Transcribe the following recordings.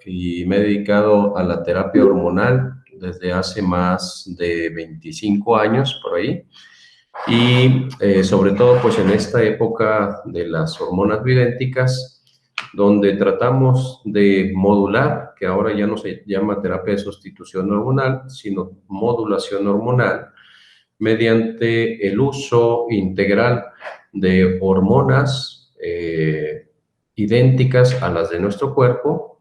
y me he dedicado a la terapia hormonal desde hace más de 25 años por ahí. Y sobre todo pues en esta época de las hormonas bioidénticas, donde tratamos de modular, que ahora ya no se llama terapia de sustitución hormonal, sino modulación hormonal, mediante el uso integral de hormonas idénticas a las de nuestro cuerpo,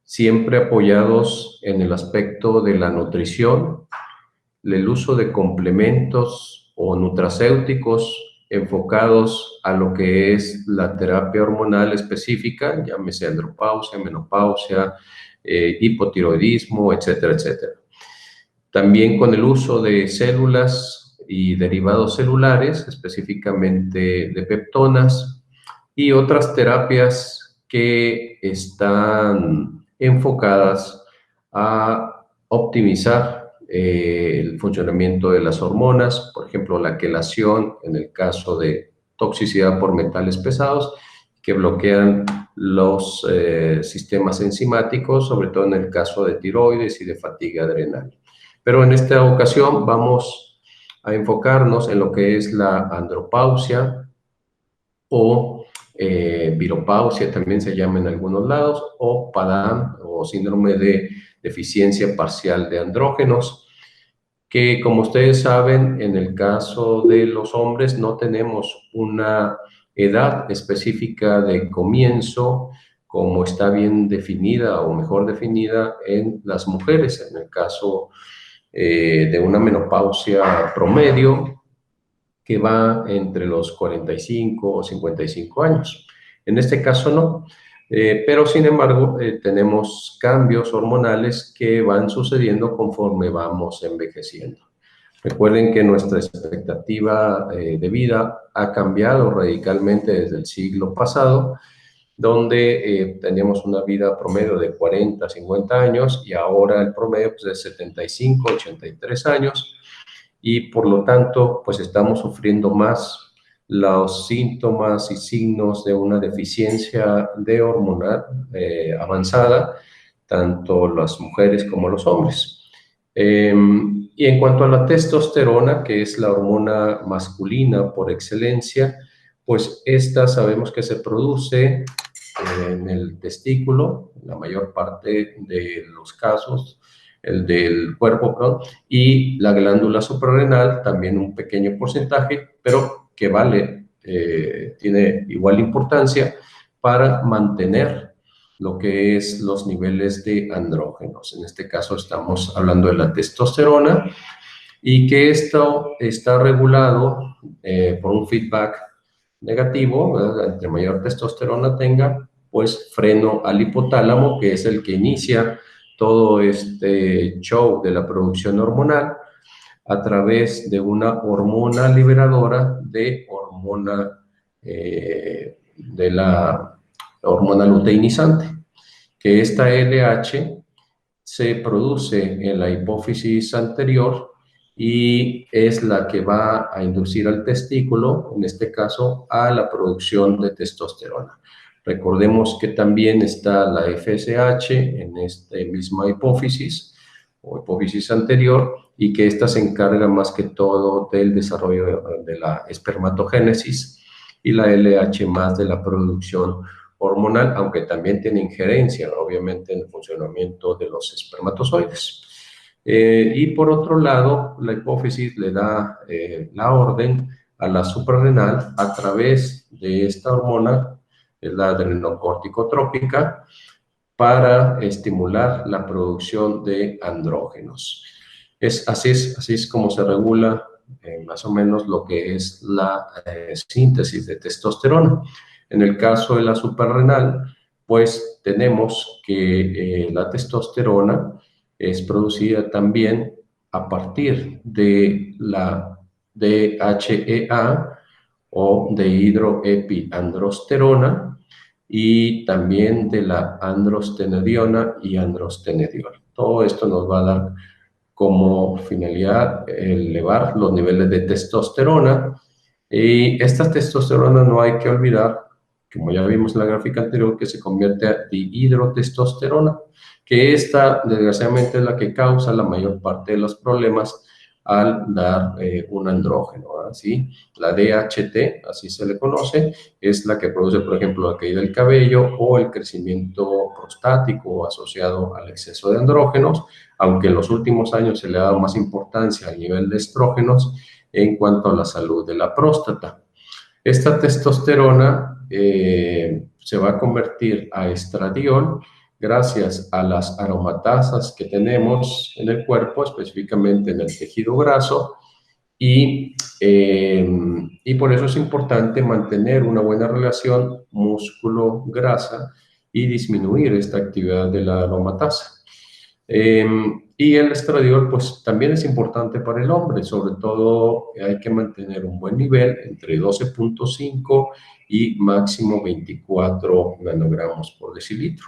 siempre apoyados en el aspecto de la nutrición, el uso de complementos o nutracéuticos enfocados a lo que es la terapia hormonal específica, llámese andropausia, menopausia, hipotiroidismo, etcétera, etcétera. También con el uso de células y derivados celulares, específicamente de peptonas, y otras terapias que están enfocadas a optimizar el funcionamiento de las hormonas, por ejemplo, la quelación en el caso de toxicidad por metales pesados, que bloquean los sistemas enzimáticos, sobre todo en el caso de tiroides y de fatiga adrenal. Pero en esta ocasión vamos a enfocarnos en lo que es la andropausia o viropausia, también se llama en algunos lados, o PADAN, o síndrome de deficiencia parcial de andrógenos, que como ustedes saben, en el caso de los hombres no tenemos una edad específica de comienzo como está bien definida o mejor definida en las mujeres. En el caso de una menopausia promedio que va entre los 45 o 55 años. En este caso no, pero sin embargo tenemos cambios hormonales que van sucediendo conforme vamos envejeciendo. Recuerden que nuestra expectativa de vida ha cambiado radicalmente desde el siglo pasado, donde teníamos una vida promedio de 40, 50 años y ahora el promedio pues, de 75, 83 años, y por lo tanto pues estamos sufriendo más los síntomas y signos de una deficiencia de hormona avanzada, tanto las mujeres como los hombres. Y en cuanto a la testosterona, que es la hormona masculina por excelencia, pues esta sabemos que se produce en el testículo, en la mayor parte de los casos, el del cuerpo, perdón, y la glándula suprarrenal, también un pequeño porcentaje, pero que tiene igual importancia para mantener lo que es los niveles de andrógenos. En este caso estamos hablando de la testosterona, y que esto está regulado por un feedback negativo, ¿verdad? Entre mayor testosterona tenga, pues freno al hipotálamo, que es el que inicia todo este show de la producción hormonal a través de una hormona liberadora de la hormona luteinizante, que esta LH se produce en la hipófisis anterior y es la que va a inducir al testículo, en este caso, a la producción de testosterona. Recordemos que también está la FSH en esta misma hipófisis o hipófisis anterior, y que esta se encarga más que todo del desarrollo de la espermatogénesis, y la LH más de la producción hormonal, aunque también tiene injerencia, obviamente, en el funcionamiento de los espermatozoides. Y por otro lado, la hipófisis le da la orden a la suprarrenal a través de esta hormona, la adrenocorticotrópica, para estimular la producción de andrógenos. Así es como se regula más o menos lo que es la síntesis de testosterona. En el caso de la suprarrenal, pues tenemos que la testosterona es producida también a partir de la DHEA o de hidroepiandrosterona, y también de la androstenediona y androstenediol. Todo esto nos va a dar como finalidad elevar los niveles de testosterona, y esta testosterona no hay que olvidar como ya vimos en la gráfica anterior, que se convierte a dihidrotestosterona, que esta, desgraciadamente, es la que causa la mayor parte de los problemas al dar un andrógeno, ¿sí? La DHT, así se le conoce, es la que produce, por ejemplo, la caída del cabello o el crecimiento prostático asociado al exceso de andrógenos, aunque en los últimos años se le ha dado más importancia al nivel de estrógenos en cuanto a la salud de la próstata. Esta testosterona se va a convertir a estradiol gracias a las aromatasas que tenemos en el cuerpo, específicamente en el tejido graso, y, y por eso es importante mantener una buena relación músculo-grasa y disminuir esta actividad de la aromatasa. Y el estradiol, pues también es importante para el hombre, sobre todo hay que mantener un buen nivel entre 12.5 y máximo 24 nanogramos por decilitro.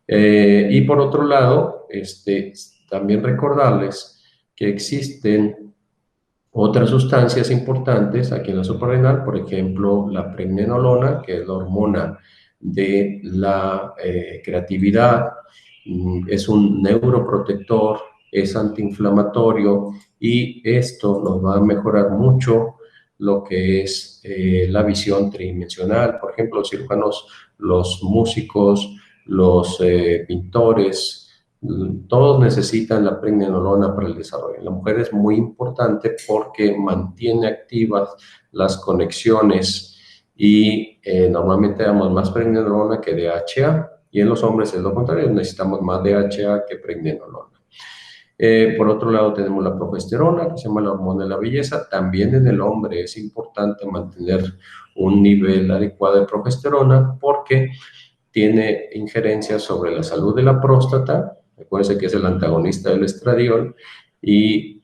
Y por otro lado, también recordarles que existen otras sustancias importantes aquí en la suprarrenal, por ejemplo, la pregnenolona, que es la hormona de la creatividad, es un neuroprotector, es antiinflamatorio y esto nos va a mejorar mucho lo que es la visión tridimensional. Por ejemplo, los cirujanos, los músicos, los pintores, todos necesitan la pregnenolona para el desarrollo. La mujer es muy importante porque mantiene activas las conexiones y normalmente damos más pregnenolona que DHA, y en los hombres es lo contrario, necesitamos más DHA que pregnenolona. Por otro lado tenemos la progesterona, que se llama la hormona de la belleza. También en el hombre es importante mantener un nivel adecuado de progesterona porque tiene injerencia sobre la salud de la próstata. Recuerden que es el antagonista del estradiol, y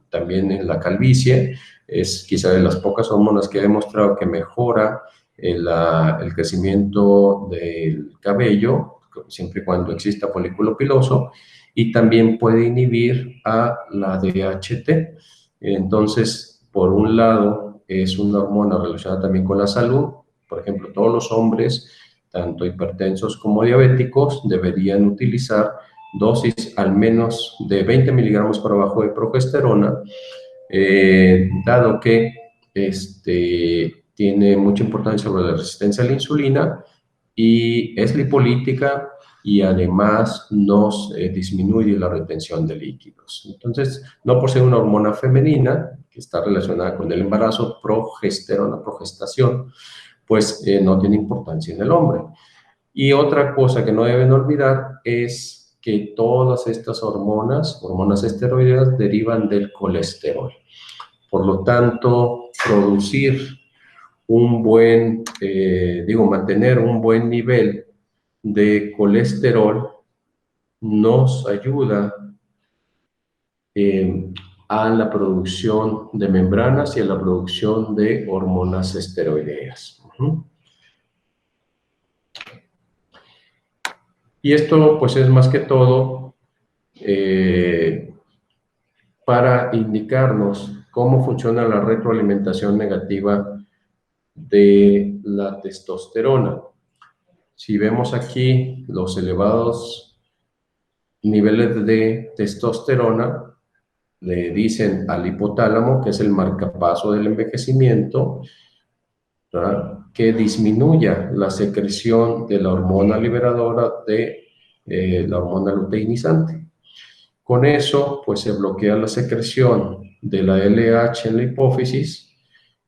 también en la calvicie. Es quizá de las pocas hormonas que ha demostrado que mejora el crecimiento del cabello, siempre y cuando exista folículo piloso, y también puede inhibir a la DHT. Entonces, por un lado, es una hormona relacionada también con la salud. Por ejemplo, todos los hombres, tanto hipertensos como diabéticos, deberían utilizar dosis al menos de 20 miligramos por abajo de progesterona, dado que tiene mucha importancia sobre la resistencia a la insulina y es lipolítica, y además nos disminuye la retención de líquidos. Entonces, no por ser una hormona femenina que está relacionada con el embarazo, progesterona, progestación, pues no tiene importancia en el hombre. Y otra cosa que no deben olvidar es que todas estas hormonas esteroideas, derivan del colesterol. Por lo tanto, mantener un buen nivel de colesterol nos ayuda a la producción de membranas y a la producción de hormonas esteroideas. Y esto pues es más que todo para indicarnos cómo funciona la retroalimentación negativa de la testosterona. Si vemos aquí los elevados niveles de testosterona, le dicen al hipotálamo, que es el marcapaso del envejecimiento, ¿verdad?, que disminuya la secreción de la hormona liberadora de la hormona luteinizante. Con eso, pues se bloquea la secreción de la LH en la hipófisis,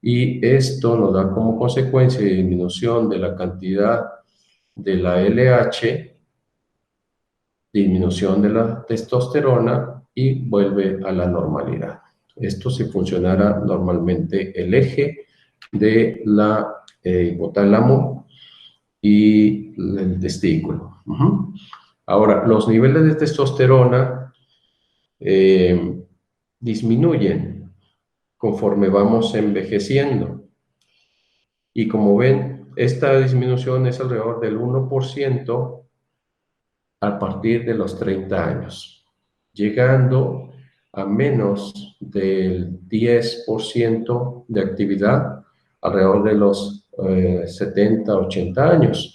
y esto nos da como consecuencia disminución de la cantidad de la LH, disminución de la testosterona, y vuelve a la normalidad. Esto si funcionara normalmente el eje de la hipotálamo y el testículo. Ahora, los niveles de testosterona disminuyen conforme vamos envejeciendo. Y como ven, esta disminución es alrededor del 1% a partir de los 30 años, llegando a menos del 10% de actividad alrededor de los 70, 80 años.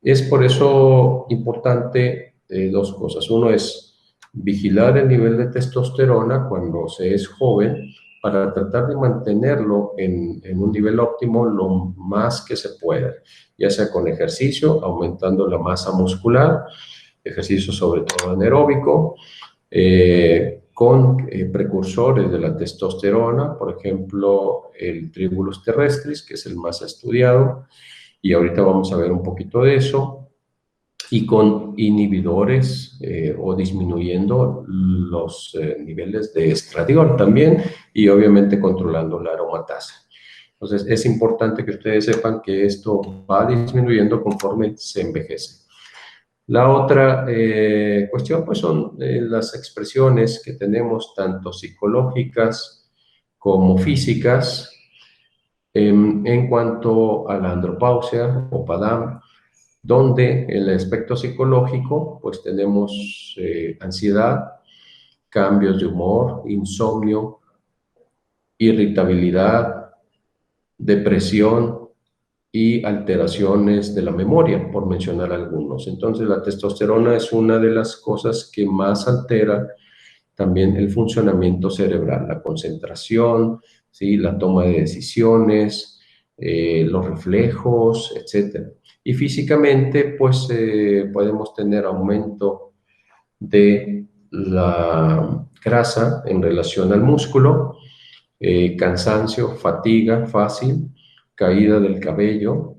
Es por eso importante dos cosas. Uno es vigilar el nivel de testosterona cuando se es joven para tratar de mantenerlo en un nivel óptimo lo más que se pueda, ya sea con ejercicio, aumentando la masa muscular, ejercicio sobre todo anaeróbico, con precursores de la testosterona, por ejemplo, el Tribulus terrestris, que es el más estudiado, y ahorita vamos a ver un poquito de eso, y con inhibidores o disminuyendo los niveles de estradiol también, y obviamente controlando la aromatasa. Entonces, es importante que ustedes sepan que esto va disminuyendo conforme se envejece. La otra cuestión, pues, son las expresiones que tenemos, tanto psicológicas como físicas, en cuanto a la andropausia o PADAM, donde en el aspecto psicológico, pues tenemos ansiedad, cambios de humor, insomnio, irritabilidad, depresión y alteraciones de la memoria, por mencionar algunos. Entonces, la testosterona es una de las cosas que más altera también el funcionamiento cerebral, la concentración, ¿sí? La toma de decisiones, los reflejos, etc. Y físicamente, pues podemos tener aumento de la grasa en relación al músculo, cansancio, fatiga fácil, caída del cabello,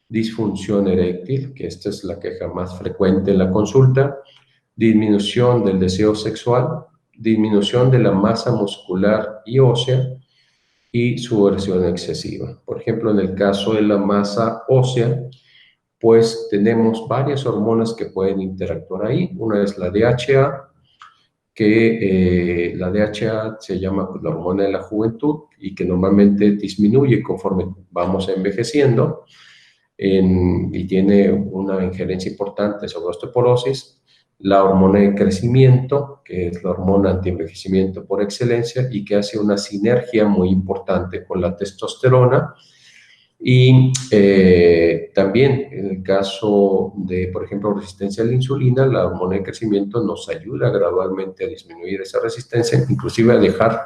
disfunción eréctil, que esta es la queja más frecuente en la consulta, disminución del deseo sexual, disminución de la masa muscular y ósea y sudoración excesiva. Por ejemplo, en el caso de la masa ósea, pues tenemos varias hormonas que pueden interactuar ahí. Una es la DHA, que la DHA se llama, pues, la hormona de la juventud y que normalmente disminuye conforme vamos envejeciendo y tiene una injerencia importante sobre osteoporosis. La hormona de crecimiento, que es la hormona antienvejecimiento por excelencia y que hace una sinergia muy importante con la testosterona. Y también en el caso de, por ejemplo, resistencia a la insulina, la hormona de crecimiento nos ayuda gradualmente a disminuir esa resistencia, inclusive a dejar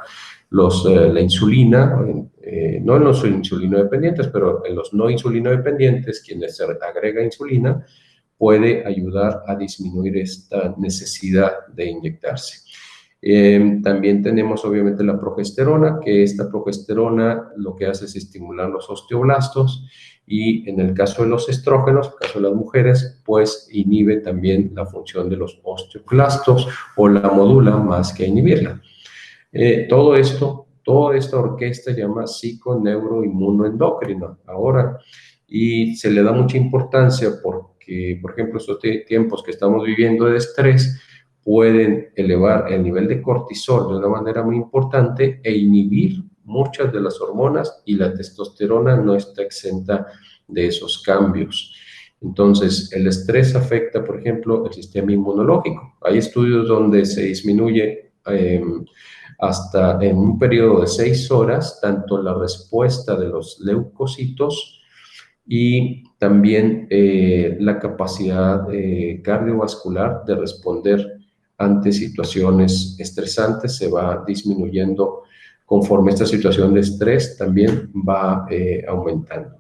la insulina, no en los insulino dependientes, pero en los no insulino dependientes, quienes se agrega insulina, puede ayudar a disminuir esta necesidad de inyectarse. También tenemos obviamente la progesterona, que esta progesterona lo que hace es estimular los osteoblastos y en el caso de los estrógenos, en el caso de las mujeres, pues inhibe también la función de los osteoclastos o la modula más que inhibirla. Todo esto, toda esta orquesta se llama psiconeuroinmunoendocrino ahora, y se le da mucha importancia porque, por ejemplo, estos tiempos que estamos viviendo de estrés pueden elevar el nivel de cortisol de una manera muy importante e inhibir muchas de las hormonas, y la testosterona no está exenta de esos cambios. Entonces, el estrés afecta, por ejemplo, el sistema inmunológico. Hay estudios donde se disminuye hasta en un periodo de 6 horas, tanto la respuesta de los leucocitos y también la capacidad cardiovascular de responder ante situaciones estresantes se va disminuyendo conforme esta situación de estrés también va aumentando.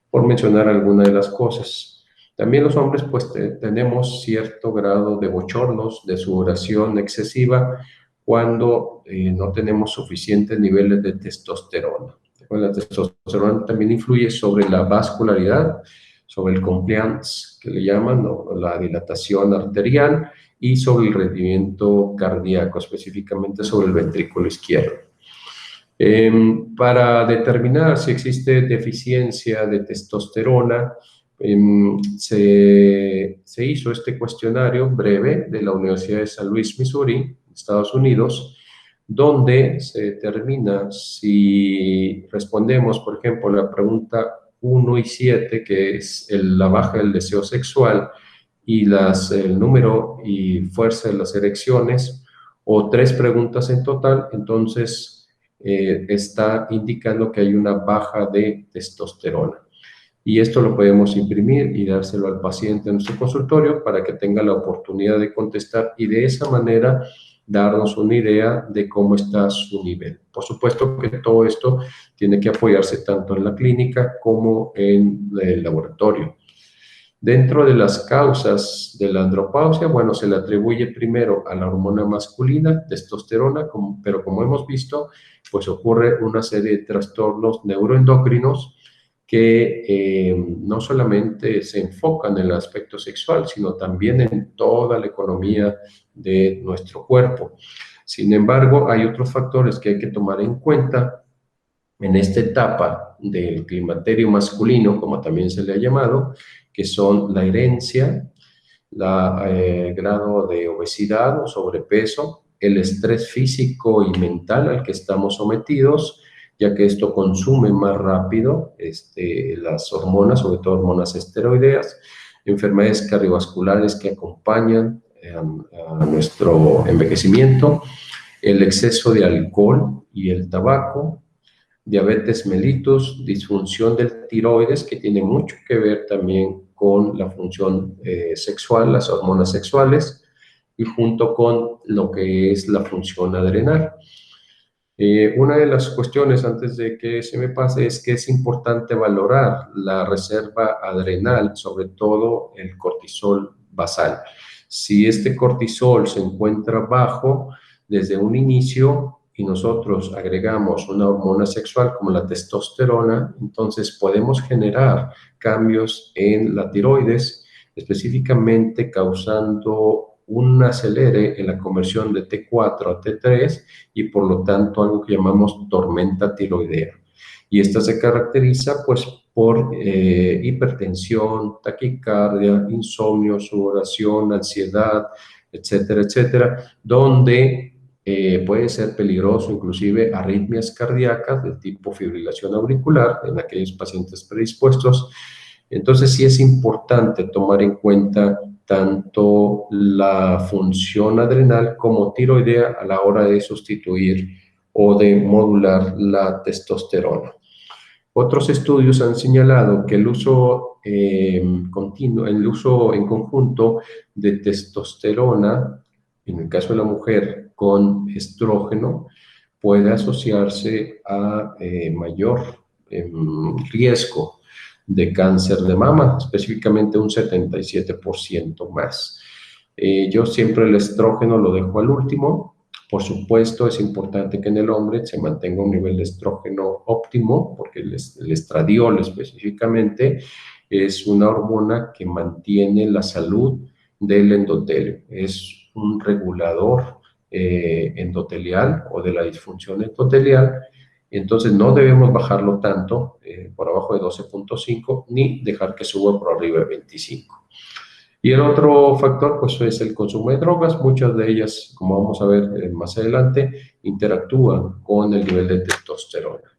Por mencionar algunas de las cosas. También los hombres pues tenemos cierto grado de bochornos, de sudoración excesiva, cuando no tenemos suficientes niveles de testosterona. La testosterona también influye sobre la vascularidad, sobre el compliance, que le llaman, ¿no? La dilatación arterial, y sobre el rendimiento cardíaco, específicamente sobre el ventrículo izquierdo. Para determinar si existe deficiencia de testosterona, se hizo este cuestionario breve de la Universidad de San Luis, Missouri, Estados Unidos, donde se determina si respondemos, por ejemplo, la pregunta 1 y 7, que es la baja del deseo sexual, y el número y fuerza de las erecciones, o 3 preguntas en total. Entonces está indicando que hay una baja de testosterona. Y esto lo podemos imprimir y dárselo al paciente en nuestro consultorio para que tenga la oportunidad de contestar y de esa manera darnos una idea de cómo está su nivel. Por supuesto que todo esto tiene que apoyarse tanto en la clínica como en el laboratorio. Dentro de las causas de la andropausia, bueno, se le atribuye primero a la hormona masculina, testosterona, pero como hemos visto, pues ocurre una serie de trastornos neuroendocrinos que no solamente se enfocan en el aspecto sexual, sino también en toda la economía de nuestro cuerpo. Sin embargo, hay otros factores que hay que tomar en cuenta en esta etapa del climaterio masculino, como también se le ha llamado, que son la herencia, el grado de obesidad o sobrepeso, el estrés físico y mental al que estamos sometidos, ya que esto consume más rápido las hormonas, sobre todo hormonas esteroideas, enfermedades cardiovasculares que acompañan a nuestro envejecimiento, el exceso de alcohol y el tabaco, diabetes mellitus, disfunción del tiroides, que tiene mucho que ver también con la función sexual, las hormonas sexuales, y junto con lo que es la función adrenal. Una de las cuestiones, antes de que se me pase, es que es importante valorar la reserva adrenal, sobre todo el cortisol basal. Si este cortisol se encuentra bajo desde un inicio y nosotros agregamos una hormona sexual como la testosterona, entonces podemos generar cambios en la tiroides, específicamente causando un acelere en la conversión de T4 a T3 y por lo tanto algo que llamamos tormenta tiroidea. Y esta se caracteriza pues por hipertensión, taquicardia, insomnio, sudoración, ansiedad, etcétera, etcétera, donde puede ser peligroso inclusive arritmias cardíacas de tipo fibrilación auricular en aquellos pacientes predispuestos. Entonces sí es importante tomar en cuenta tanto la función adrenal como tiroidea a la hora de sustituir o de modular la testosterona. Otros estudios han señalado que el uso continuo, el uso en conjunto de testosterona, en el caso de la mujer con estrógeno, puede asociarse a mayor riesgo de cáncer de mama, específicamente un 77% más. Yo siempre el estrógeno lo dejo al último. Por supuesto, es importante que en el hombre se mantenga un nivel de estrógeno óptimo, porque el estradiol específicamente es una hormona que mantiene la salud del endotelio. Es un regulador endotelial o de la disfunción endotelial. Entonces no debemos bajarlo tanto, por abajo de 12.5, ni dejar que suba por arriba de 25. Y el otro factor, pues, es el consumo de drogas. Muchas de ellas, como vamos a ver más adelante, interactúan con el nivel de testosterona.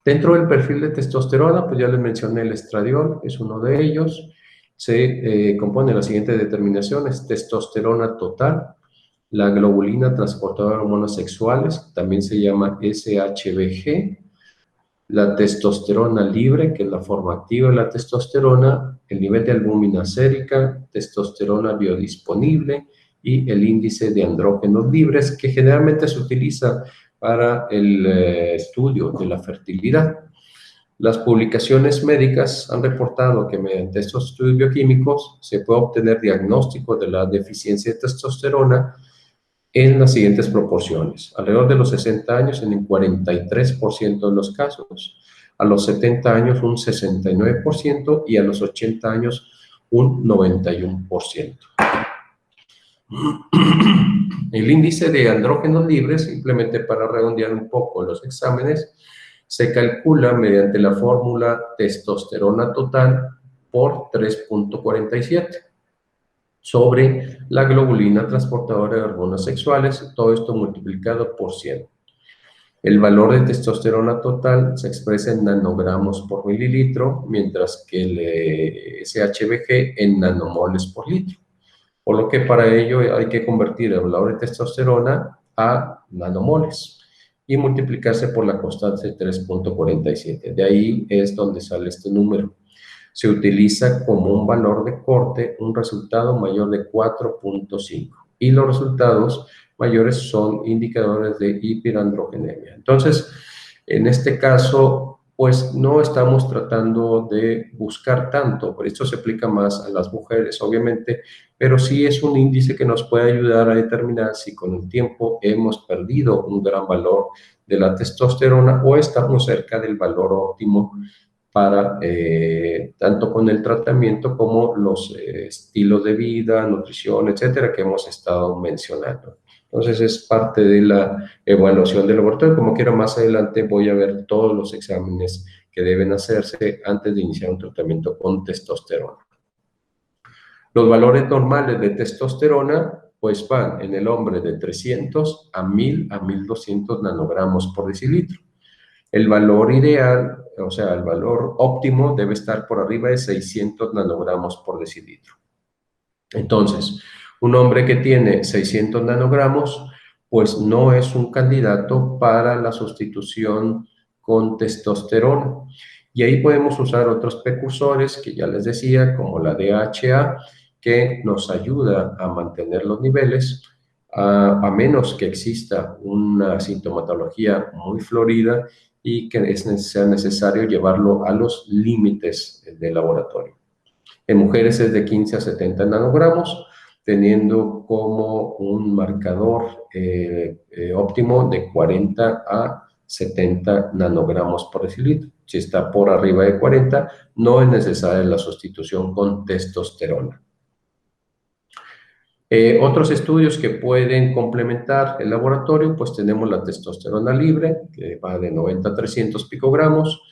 Dentro del perfil de testosterona, pues ya les mencioné el estradiol, es uno de ellos. Se compone de las siguientes determinaciones: testosterona total, la globulina transportadora de hormonas sexuales, también se llama SHBG, la testosterona libre, que es la forma activa de la testosterona, el nivel de albúmina sérica, testosterona biodisponible y el índice de andrógenos libres, que generalmente se utiliza para el estudio de la fertilidad. Las publicaciones médicas han reportado que mediante estos estudios bioquímicos se puede obtener diagnóstico de la deficiencia de testosterona en las siguientes proporciones: alrededor de los 60 años en el 43% de los casos, a los 70 años un 69% y a los 80 años un 91%. El índice de andrógenos libres, simplemente para redondear un poco los exámenes, se calcula mediante la fórmula testosterona total por 3.47 sobre la globulina transportadora de hormonas sexuales, todo esto multiplicado por 100. El valor de testosterona total se expresa en nanogramos por mililitro, mientras que el SHBG en nanomoles por litro. Por lo que para ello hay que convertir el valor de testosterona a nanomoles y multiplicarse por la constante de 3.47. De ahí es donde sale este número. Se utiliza como un valor de corte un resultado mayor de 4.5 y los resultados mayores son indicadores de hiperandrogenemia. Entonces, en este caso, pues no estamos tratando de buscar tanto, por esto se aplica más a las mujeres, obviamente, pero sí es un índice que nos puede ayudar a determinar si con el tiempo hemos perdido un gran valor de la testosterona o estamos cerca del valor óptimo para tanto con el tratamiento como los estilos de vida, nutrición, etcétera, que hemos estado mencionando. Entonces es parte de la evaluación del laboratorio. Como quiera, más adelante voy a ver todos los exámenes que deben hacerse antes de iniciar un tratamiento con testosterona. Los valores normales de testosterona pues van en el hombre de 300 a 1000 a 1200 nanogramos por decilitro. El valor ideal, o sea, el valor óptimo debe estar por arriba de 600 nanogramos por decilitro. Entonces, un hombre que tiene 600 nanogramos, pues no es un candidato para la sustitución con testosterona. Y ahí podemos usar otros precursores que ya les decía, como la DHA, que nos ayuda a mantener los niveles, a menos que exista una sintomatología muy florida y que sea necesario llevarlo a los límites del laboratorio. En mujeres es de 15 a 70 nanogramos, teniendo como un marcador óptimo de 40 a 70 nanogramos por decilitro. Si está por arriba de 40, no es necesaria la sustitución con testosterona. Otros estudios que pueden complementar el laboratorio, pues tenemos la testosterona libre, que va de 90 a 300 picogramos,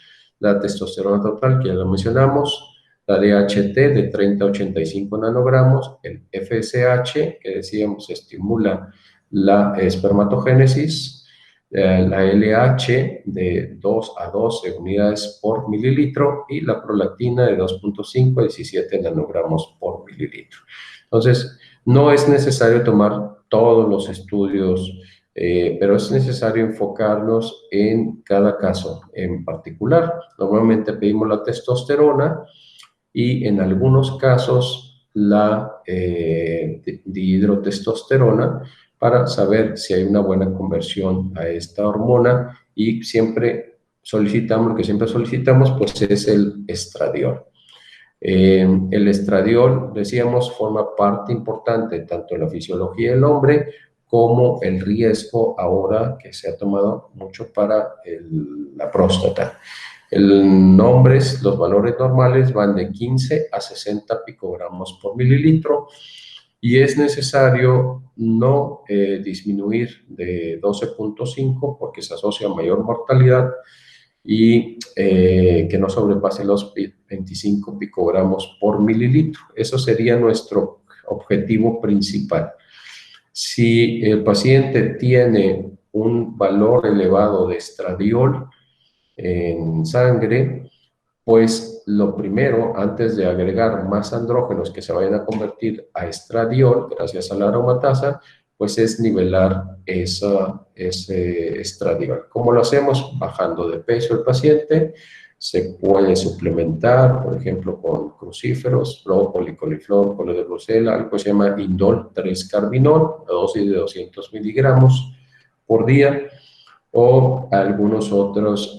la testosterona total, que ya lo mencionamos, la DHT de 30 a 85 nanogramos, el FSH, que decíamos estimula la espermatogénesis, la LH de 2 a 12 unidades por mililitro y la prolactina de 2.5 a 17 nanogramos por mililitro. Entonces, no es necesario tomar todos los estudios, pero es necesario enfocarnos en cada caso en particular. Normalmente pedimos la testosterona y en algunos casos la dihidrotestosterona para saber si hay una buena conversión a esta hormona y siempre solicitamos, lo que siempre solicitamos, pues es el estradiol. El estradiol, decíamos, forma parte importante tanto de la fisiología del hombre como el riesgo ahora que se ha tomado mucho para la próstata. En hombres, los valores normales van de 15 a 60 picogramos por mililitro y es necesario no disminuir de 12.5 porque se asocia a mayor mortalidad y que no sobrepase los 25 picogramos por mililitro. Eso sería nuestro objetivo principal. Si el paciente tiene un valor elevado de estradiol en sangre, pues lo primero, antes de agregar más andrógenos que se vayan a convertir a estradiol, gracias a la aromatasa, pues es nivelar ese estradiol. ¿Cómo lo hacemos? Bajando de peso el paciente, se puede suplementar, por ejemplo, con crucíferos, brócoli, coliflor, col de Bruselas, algo que se llama indol 3-carbinol, a dosis de 200 miligramos por día, o algunos otros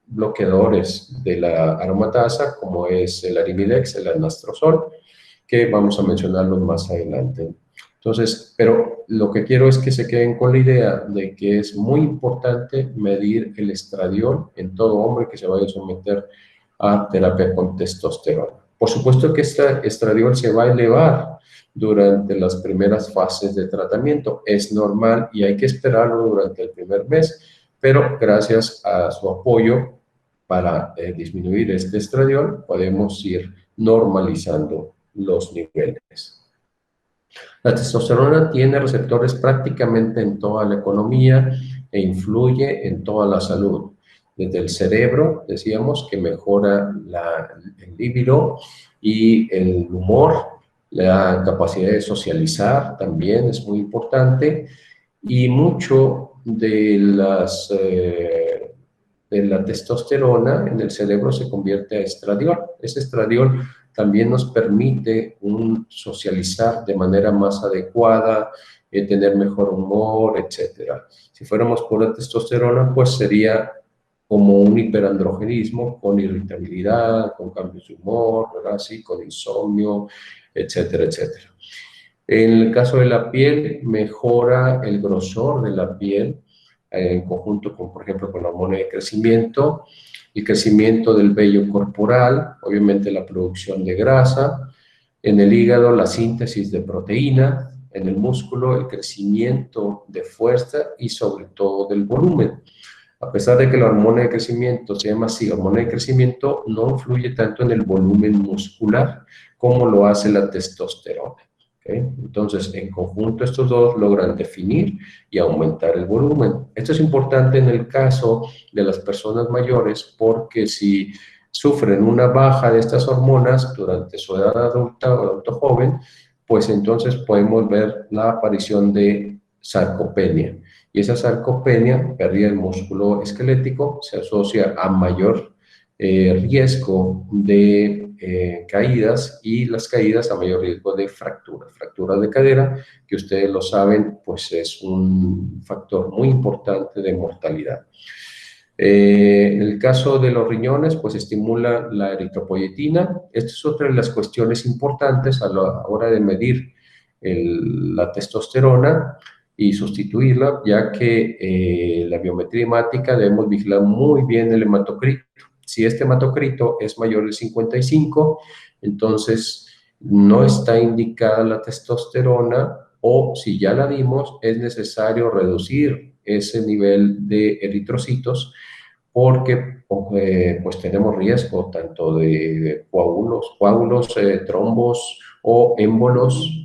bloqueadores de la aromatasa, como es el arimidex, el anastrozol, que vamos a mencionarlos más adelante. Entonces, pero lo que quiero es que se queden con la idea de que es muy importante medir el estradiol en todo hombre que se vaya a someter a terapia con testosterona. Por supuesto que este estradiol se va a elevar durante las primeras fases de tratamiento. Es normal y hay que esperarlo durante el primer mes, pero gracias a su apoyo para disminuir este estradiol, podemos ir normalizando los niveles. La testosterona tiene receptores prácticamente en toda la economía e influye en toda la salud. Desde el cerebro, decíamos, que mejora el libido y el humor, la capacidad de socializar también es muy importante y mucho de la testosterona en el cerebro se convierte a estradiol. Ese estradiol también nos permite socializar de manera más adecuada, tener mejor humor, etc. Si fuéramos pura testosterona, pues sería como un hiperandrogenismo, con irritabilidad, con cambios de humor, ¿verdad? Sí, con insomnio, etcétera, etcétera. En el caso de la piel, mejora el grosor de la piel en conjunto con, por ejemplo, con la hormona de crecimiento, el crecimiento del vello corporal, obviamente la producción de grasa, en el hígado la síntesis de proteína, en el músculo el crecimiento de fuerza y sobre todo del volumen. A pesar de que la hormona de crecimiento se llama así, hormona de crecimiento, no influye tanto en el volumen muscular como lo hace la testosterona. ¿Okay? Entonces, en conjunto estos dos logran definir y aumentar el volumen. Esto es importante en el caso de las personas mayores porque si sufren una baja de estas hormonas durante su edad adulta o adulto joven, pues entonces podemos ver la aparición de sarcopenia. Y esa sarcopenia, pérdida del músculo esquelético, se asocia a mayor riesgo de caídas y las caídas a mayor riesgo de fractura. Fractura de cadera, que ustedes lo saben, pues es un factor muy importante de mortalidad. En el caso de los riñones, pues estimula la eritropoyetina. Esta es otra de las cuestiones importantes a la hora de medir la testosterona y sustituirla, ya que la biometría hemática debemos vigilar muy bien el hematocrito. Si este hematocrito es mayor de 55, entonces no está indicada la testosterona, o si ya la dimos, es necesario reducir ese nivel de eritrocitos porque pues tenemos riesgo tanto de coágulos, trombos o émbolos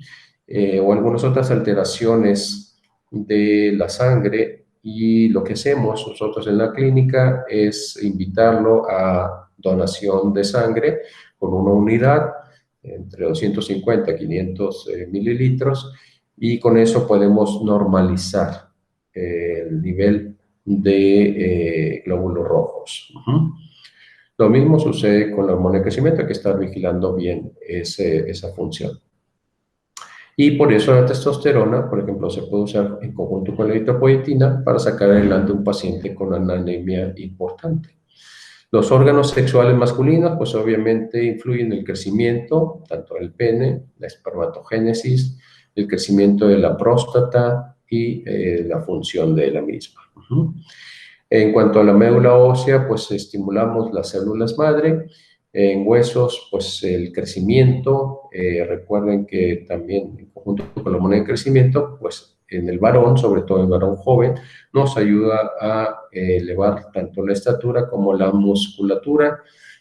o algunas otras alteraciones de la sangre, y lo que hacemos nosotros en la clínica es invitarlo a donación de sangre con una unidad entre 250 y 500 mililitros, y con eso podemos normalizar el nivel de glóbulos rojos. Lo mismo sucede con la hormona de crecimiento, hay que estar vigilando bien esa función. Y por eso la testosterona, por ejemplo, se puede usar en conjunto con la eritropoyetina para sacar adelante un paciente con una anemia importante. Los órganos sexuales masculinos, pues obviamente influyen en el crecimiento, tanto del pene, la espermatogénesis, el crecimiento de la próstata y la función de la misma. En cuanto a la médula ósea, pues estimulamos las células madre. En huesos, pues el crecimiento, recuerden que también en conjunto con la hormona de crecimiento, pues en el varón, sobre todo en el varón joven, nos ayuda a elevar tanto la estatura como la musculatura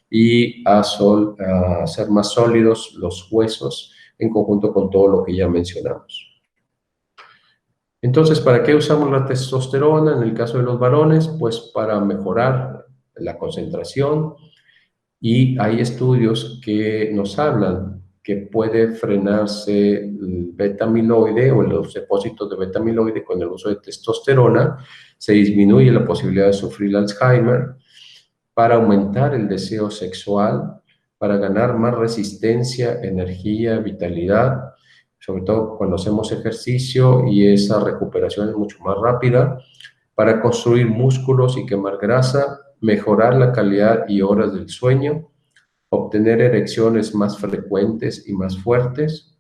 y a hacer más sólidos los huesos en conjunto con todo lo que ya mencionamos. Entonces, ¿para qué usamos la testosterona en el caso de los varones? Pues para mejorar la concentración, y hay estudios que nos hablan que puede frenarse el beta-amiloide o los depósitos de beta-amiloide con el uso de testosterona, se disminuye la posibilidad de sufrir Alzheimer, para aumentar el deseo sexual, para ganar más resistencia, energía, vitalidad, sobre todo cuando hacemos ejercicio y esa recuperación es mucho más rápida, para construir músculos y quemar grasa, mejorar la calidad y horas del sueño, obtener erecciones más frecuentes y más fuertes,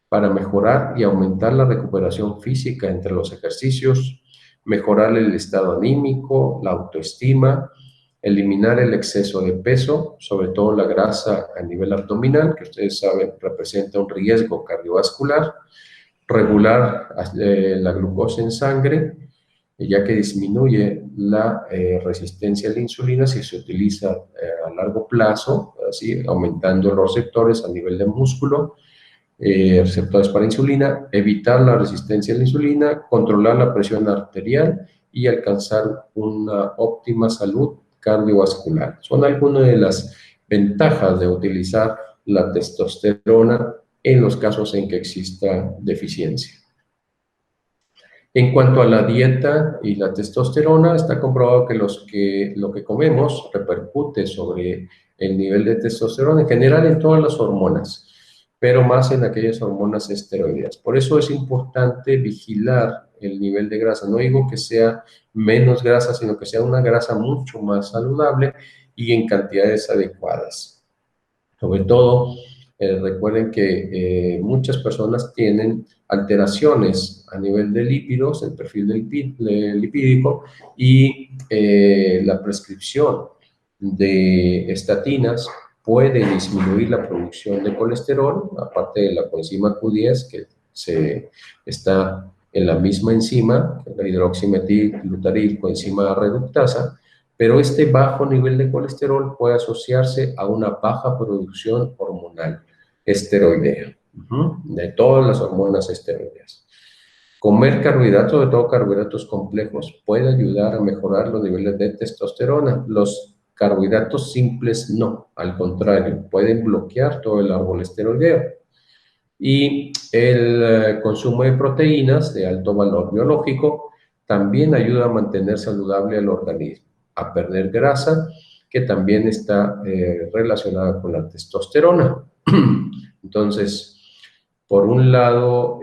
para mejorar y aumentar la recuperación física entre los ejercicios, mejorar el estado anímico, la autoestima, eliminar el exceso de peso, sobre todo la grasa a nivel abdominal, que ustedes saben representa un riesgo cardiovascular, regular la glucosa en sangre, ya que disminuye la resistencia a la insulina si se utiliza a largo plazo, así aumentando los receptores a nivel de músculo, receptores para insulina, evitar la resistencia a la insulina, controlar la presión arterial y alcanzar una óptima salud cardiovascular. Son algunas de las ventajas de utilizar la testosterona en los casos en que exista deficiencia. En cuanto a la dieta y la testosterona, está comprobado que lo que comemos repercute sobre el nivel de testosterona en general en todas las hormonas, pero más en aquellas hormonas esteroideas. Por eso es importante vigilar el nivel de grasa. No digo que sea menos grasa, sino que sea una grasa mucho más saludable y en cantidades adecuadas. Sobre todo, recuerden que muchas personas tienen alteraciones a nivel de lípidos, el perfil lipídico, y la prescripción de estatinas puede disminuir la producción de colesterol, aparte de la coenzima Q10, que está en la misma enzima, la hidroximetilglutaril coenzima reductasa, pero este bajo nivel de colesterol puede asociarse a una baja producción hormonal esteroidea, de todas las hormonas esteroideas. Comer carbohidratos, sobre todo carbohidratos complejos, puede ayudar a mejorar los niveles de testosterona. Los carbohidratos simples no, al contrario, pueden bloquear todo el árbol esteroideo. Y el consumo de proteínas de alto valor biológico también ayuda a mantener saludable el organismo, a perder grasa, que también está relacionada con la testosterona. Entonces, por un lado,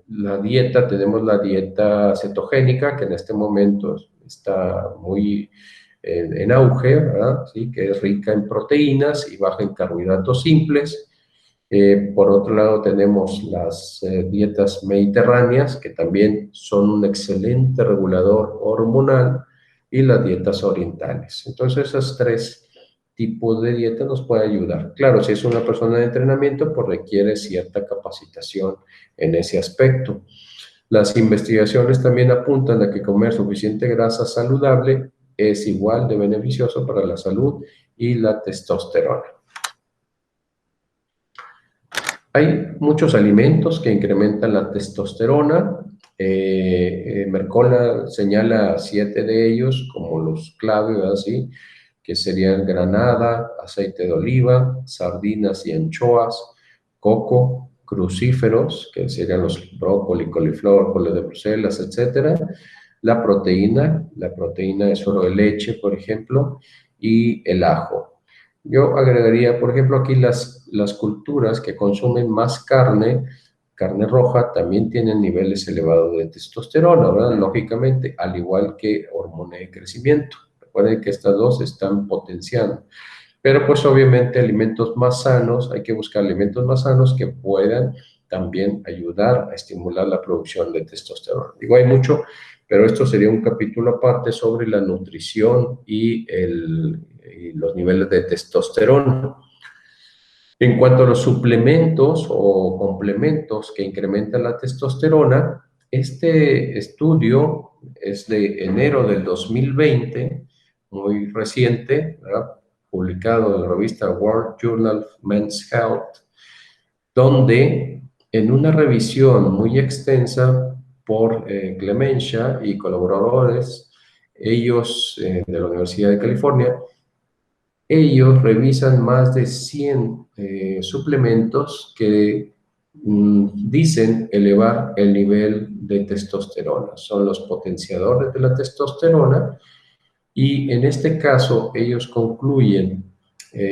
la dieta, tenemos la dieta cetogénica, que en este momento está muy en auge, ¿verdad? ¿Sí? Que es rica en proteínas y baja en carbohidratos simples. Por otro lado, tenemos las dietas mediterráneas, que también son un excelente regulador hormonal, y las dietas orientales. Entonces, esos tres tipos de dieta nos pueden ayudar. Claro, si es una persona de entrenamiento, pues requiere cierta capacitación en ese aspecto. Las investigaciones también apuntan a que comer suficiente grasa saludable es igual de beneficioso para la salud y la testosterona. Hay muchos alimentos que incrementan la testosterona. Mercola señala 7 de ellos como los clave, así, que serían granada, aceite de oliva, sardinas y anchoas, coco, crucíferos, que serían los brócoli, coliflor, col de Bruselas, etcétera. La proteína es suero de leche, por ejemplo, y el ajo. Yo agregaría, por ejemplo, aquí las culturas que consumen más carne roja, también tienen niveles elevados de testosterona, ¿verdad? Lógicamente, al igual que hormona de crecimiento. Recuerden que estas dos están potenciando. Pero pues obviamente alimentos más sanos, hay que buscar alimentos más sanos que puedan también ayudar a estimular la producción de testosterona. Digo, hay mucho, pero esto sería un capítulo aparte sobre la nutrición y los niveles de testosterona. En cuanto a los suplementos o complementos que incrementan la testosterona, este estudio es de enero del 2020, muy reciente, ¿verdad? Publicado en la revista World Journal of Men's Health, donde en una revisión muy extensa por Clemencia y colaboradores, ellos de la Universidad de California, ellos revisan más de 100 suplementos que dicen elevar el nivel de testosterona. Son los potenciadores de la testosterona y en este caso ellos concluyen,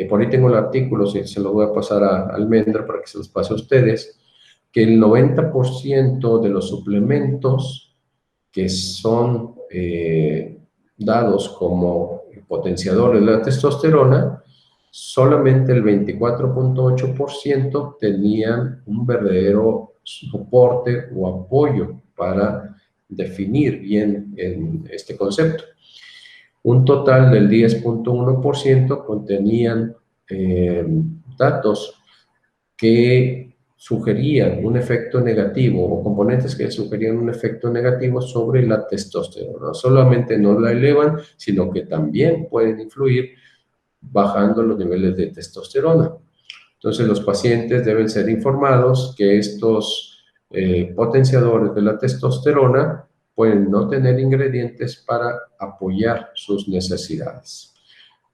por ahí tengo el artículo, se lo voy a pasar a Almendra para que se los pase a ustedes, que el 90% de los suplementos que son dados como potenciadores de la testosterona, solamente el 24.8% tenían un verdadero soporte o apoyo para definir bien este concepto. Un total del 10.1% contenían datos que sugerían un efecto negativo o componentes que sugerían un efecto negativo sobre la testosterona. Solamente no la elevan, sino que también pueden influir bajando los niveles de testosterona. Entonces, los pacientes deben ser informados que estos potenciadores de la testosterona pueden no tener ingredientes para apoyar sus necesidades.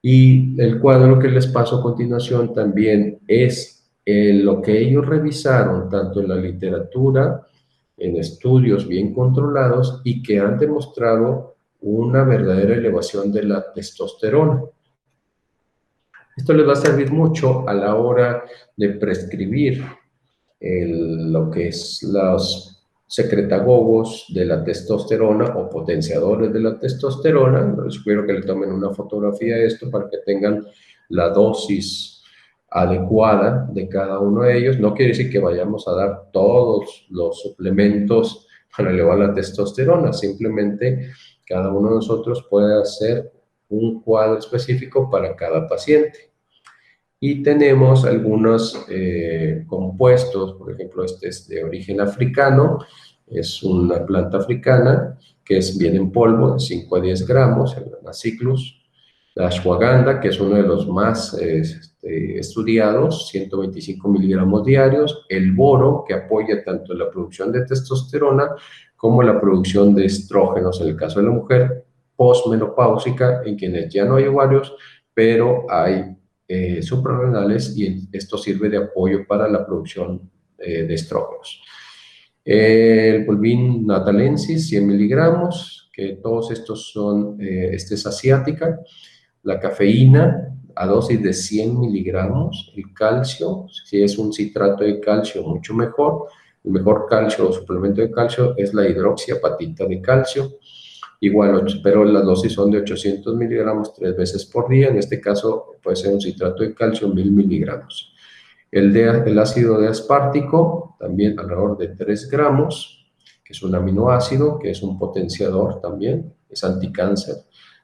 Y el cuadro que les paso a continuación también es lo que ellos revisaron tanto en la literatura en estudios bien controlados y que han demostrado una verdadera elevación de la testosterona. Esto les va a servir mucho a la hora de prescribir lo que es los secretagogos de la testosterona o potenciadores de la testosterona. Les sugiero que le tomen una fotografía de esto para que tengan la dosis adecuada de cada uno de ellos. No quiere decir que vayamos a dar todos los suplementos para elevar la testosterona, simplemente cada uno de nosotros puede hacer un cuadro específico para cada paciente. Y tenemos algunos compuestos, por ejemplo, este es de origen africano, es una planta africana que viene en polvo de 5 a 10 gramos, el Naciclus, la ashwagandha, que es uno de los más estudiados, 125 miligramos diarios, el boro, que apoya tanto la producción de testosterona como la producción de estrógenos, en el caso de la mujer postmenopáusica, en quienes ya no hay ovarios, pero hay suprarrenales, y esto sirve de apoyo para la producción de estrógenos. El Pulvin natalensis, 100 miligramos, que todos estos son, esta es asiática. La cafeína, a dosis de 100 miligramos. El calcio, si es un citrato de calcio, mucho mejor. El mejor calcio o suplemento de calcio es la hidroxiapatita de calcio. Igual, pero las dosis son de 800 miligramos 3 veces por día. En este caso puede ser un citrato de calcio 1000 miligramos. El ácido de aspartico, también alrededor de 3 gramos, que es un aminoácido, que es un potenciador también, es anticáncer.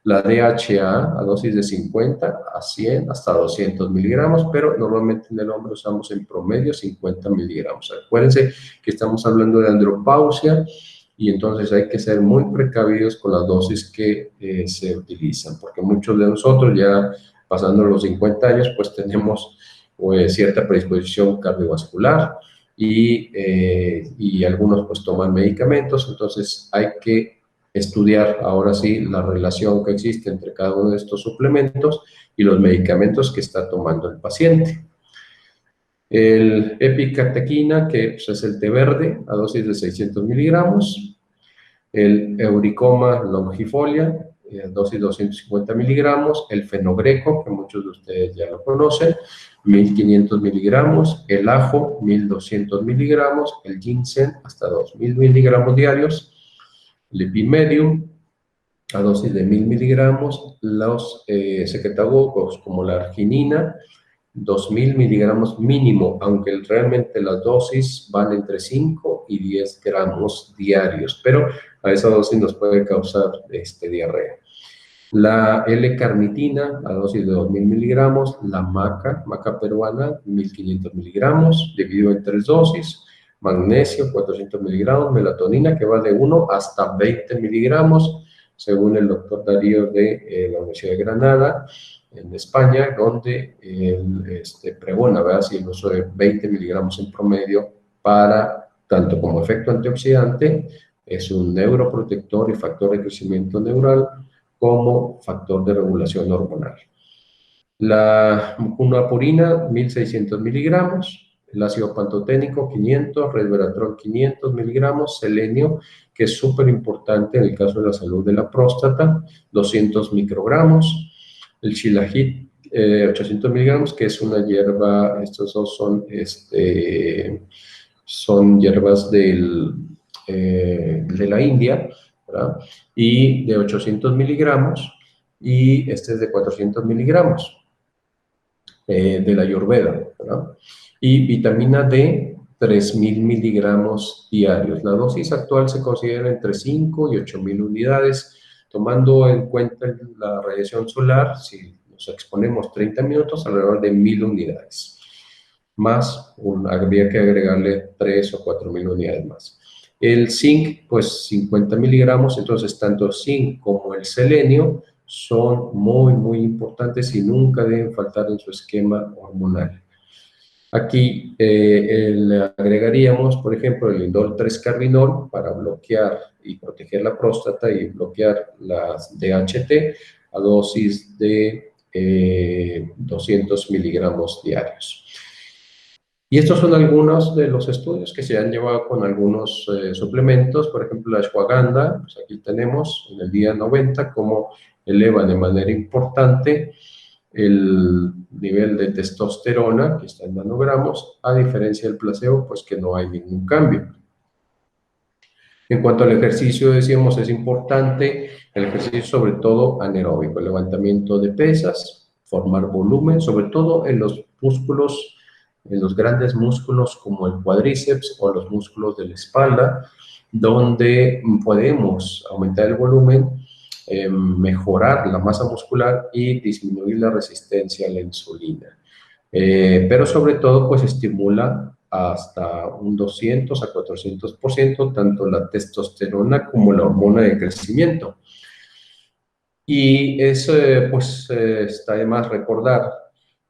La DHA a dosis de 50 a 100 hasta 200 miligramos, pero normalmente en el hombre usamos en promedio 50 miligramos. Acuérdense que estamos hablando de andropausia, y entonces hay que ser muy precavidos con las dosis que se utilizan, porque muchos de nosotros ya pasando los 50 años, pues tenemos cierta predisposición cardiovascular y algunos pues toman medicamentos. Entonces hay que estudiar ahora sí la relación que existe entre cada uno de estos suplementos y los medicamentos que está tomando el paciente. El epicatequina, que pues, es el té verde, a dosis de 600 miligramos. El Euricoma longifolia, dosis de 250 miligramos. El fenogreco, que muchos de ustedes ya lo conocen, 1500 miligramos. El ajo, 1200 miligramos. El ginseng, hasta 2000 miligramos diarios. El epimedium, a dosis de 1000 miligramos. Los secretagogos, como la arginina, 2000 miligramos mínimo, aunque realmente las dosis van entre 5 y 10 gramos diarios, pero a esa dosis nos puede causar diarrea. La L-carnitina a dosis de 2000 miligramos, la maca peruana, 1500 miligramos, dividido en 3 dosis, magnesio, 400 miligramos, melatonina, que va de 1 hasta 20 miligramos, según el doctor Darío de la Universidad de Granada, en España, donde pregona, ¿verdad? Sí, el uso de 20 miligramos en promedio para, tanto como efecto antioxidante, es un neuroprotector y factor de crecimiento neural, como factor de regulación hormonal. La mucunapurina, 1600 miligramos, el ácido pantoténico, 500, resveratrol, 500 miligramos, selenio, que es súper importante en el caso de la salud de la próstata, 200 microgramos, el shilajit, 800 miligramos, que es una hierba, estos dos son hierbas de la India, ¿verdad? Y de 800 miligramos, y este es de 400 miligramos de la Ayurveda, ¿verdad? Y vitamina D, 3000 miligramos diarios. La dosis actual se considera entre 5 y 8000 unidades, tomando en cuenta la radiación solar. Si nos exponemos 30 minutos, alrededor de 1000 unidades. Más, habría que agregarle 3 o 4000 unidades más. El zinc, pues 50 miligramos, entonces tanto zinc como el selenio son muy, muy importantes y nunca deben faltar en su esquema hormonal. Aquí le agregaríamos, por ejemplo, el indol 3-carbinol para bloquear y proteger la próstata y bloquear las DHT a dosis de 200 miligramos diarios. Y estos son algunos de los estudios que se han llevado con algunos suplementos, por ejemplo, la ashwagandha, pues aquí tenemos en el día 90 cómo eleva de manera importante el nivel de testosterona, que está en nanogramos, a diferencia del placebo, pues que no hay ningún cambio. En cuanto al ejercicio, decíamos, es importante el ejercicio sobre todo anaeróbico, el levantamiento de pesas, formar volumen, sobre todo en los músculos, en los grandes músculos como el cuádriceps o los músculos de la espalda, donde podemos aumentar el volumen, mejorar la masa muscular y disminuir la resistencia a la insulina. Pero sobre todo, pues estimula hasta un 200 a 400% tanto la testosterona como la hormona de crecimiento. Y es, está de más recordar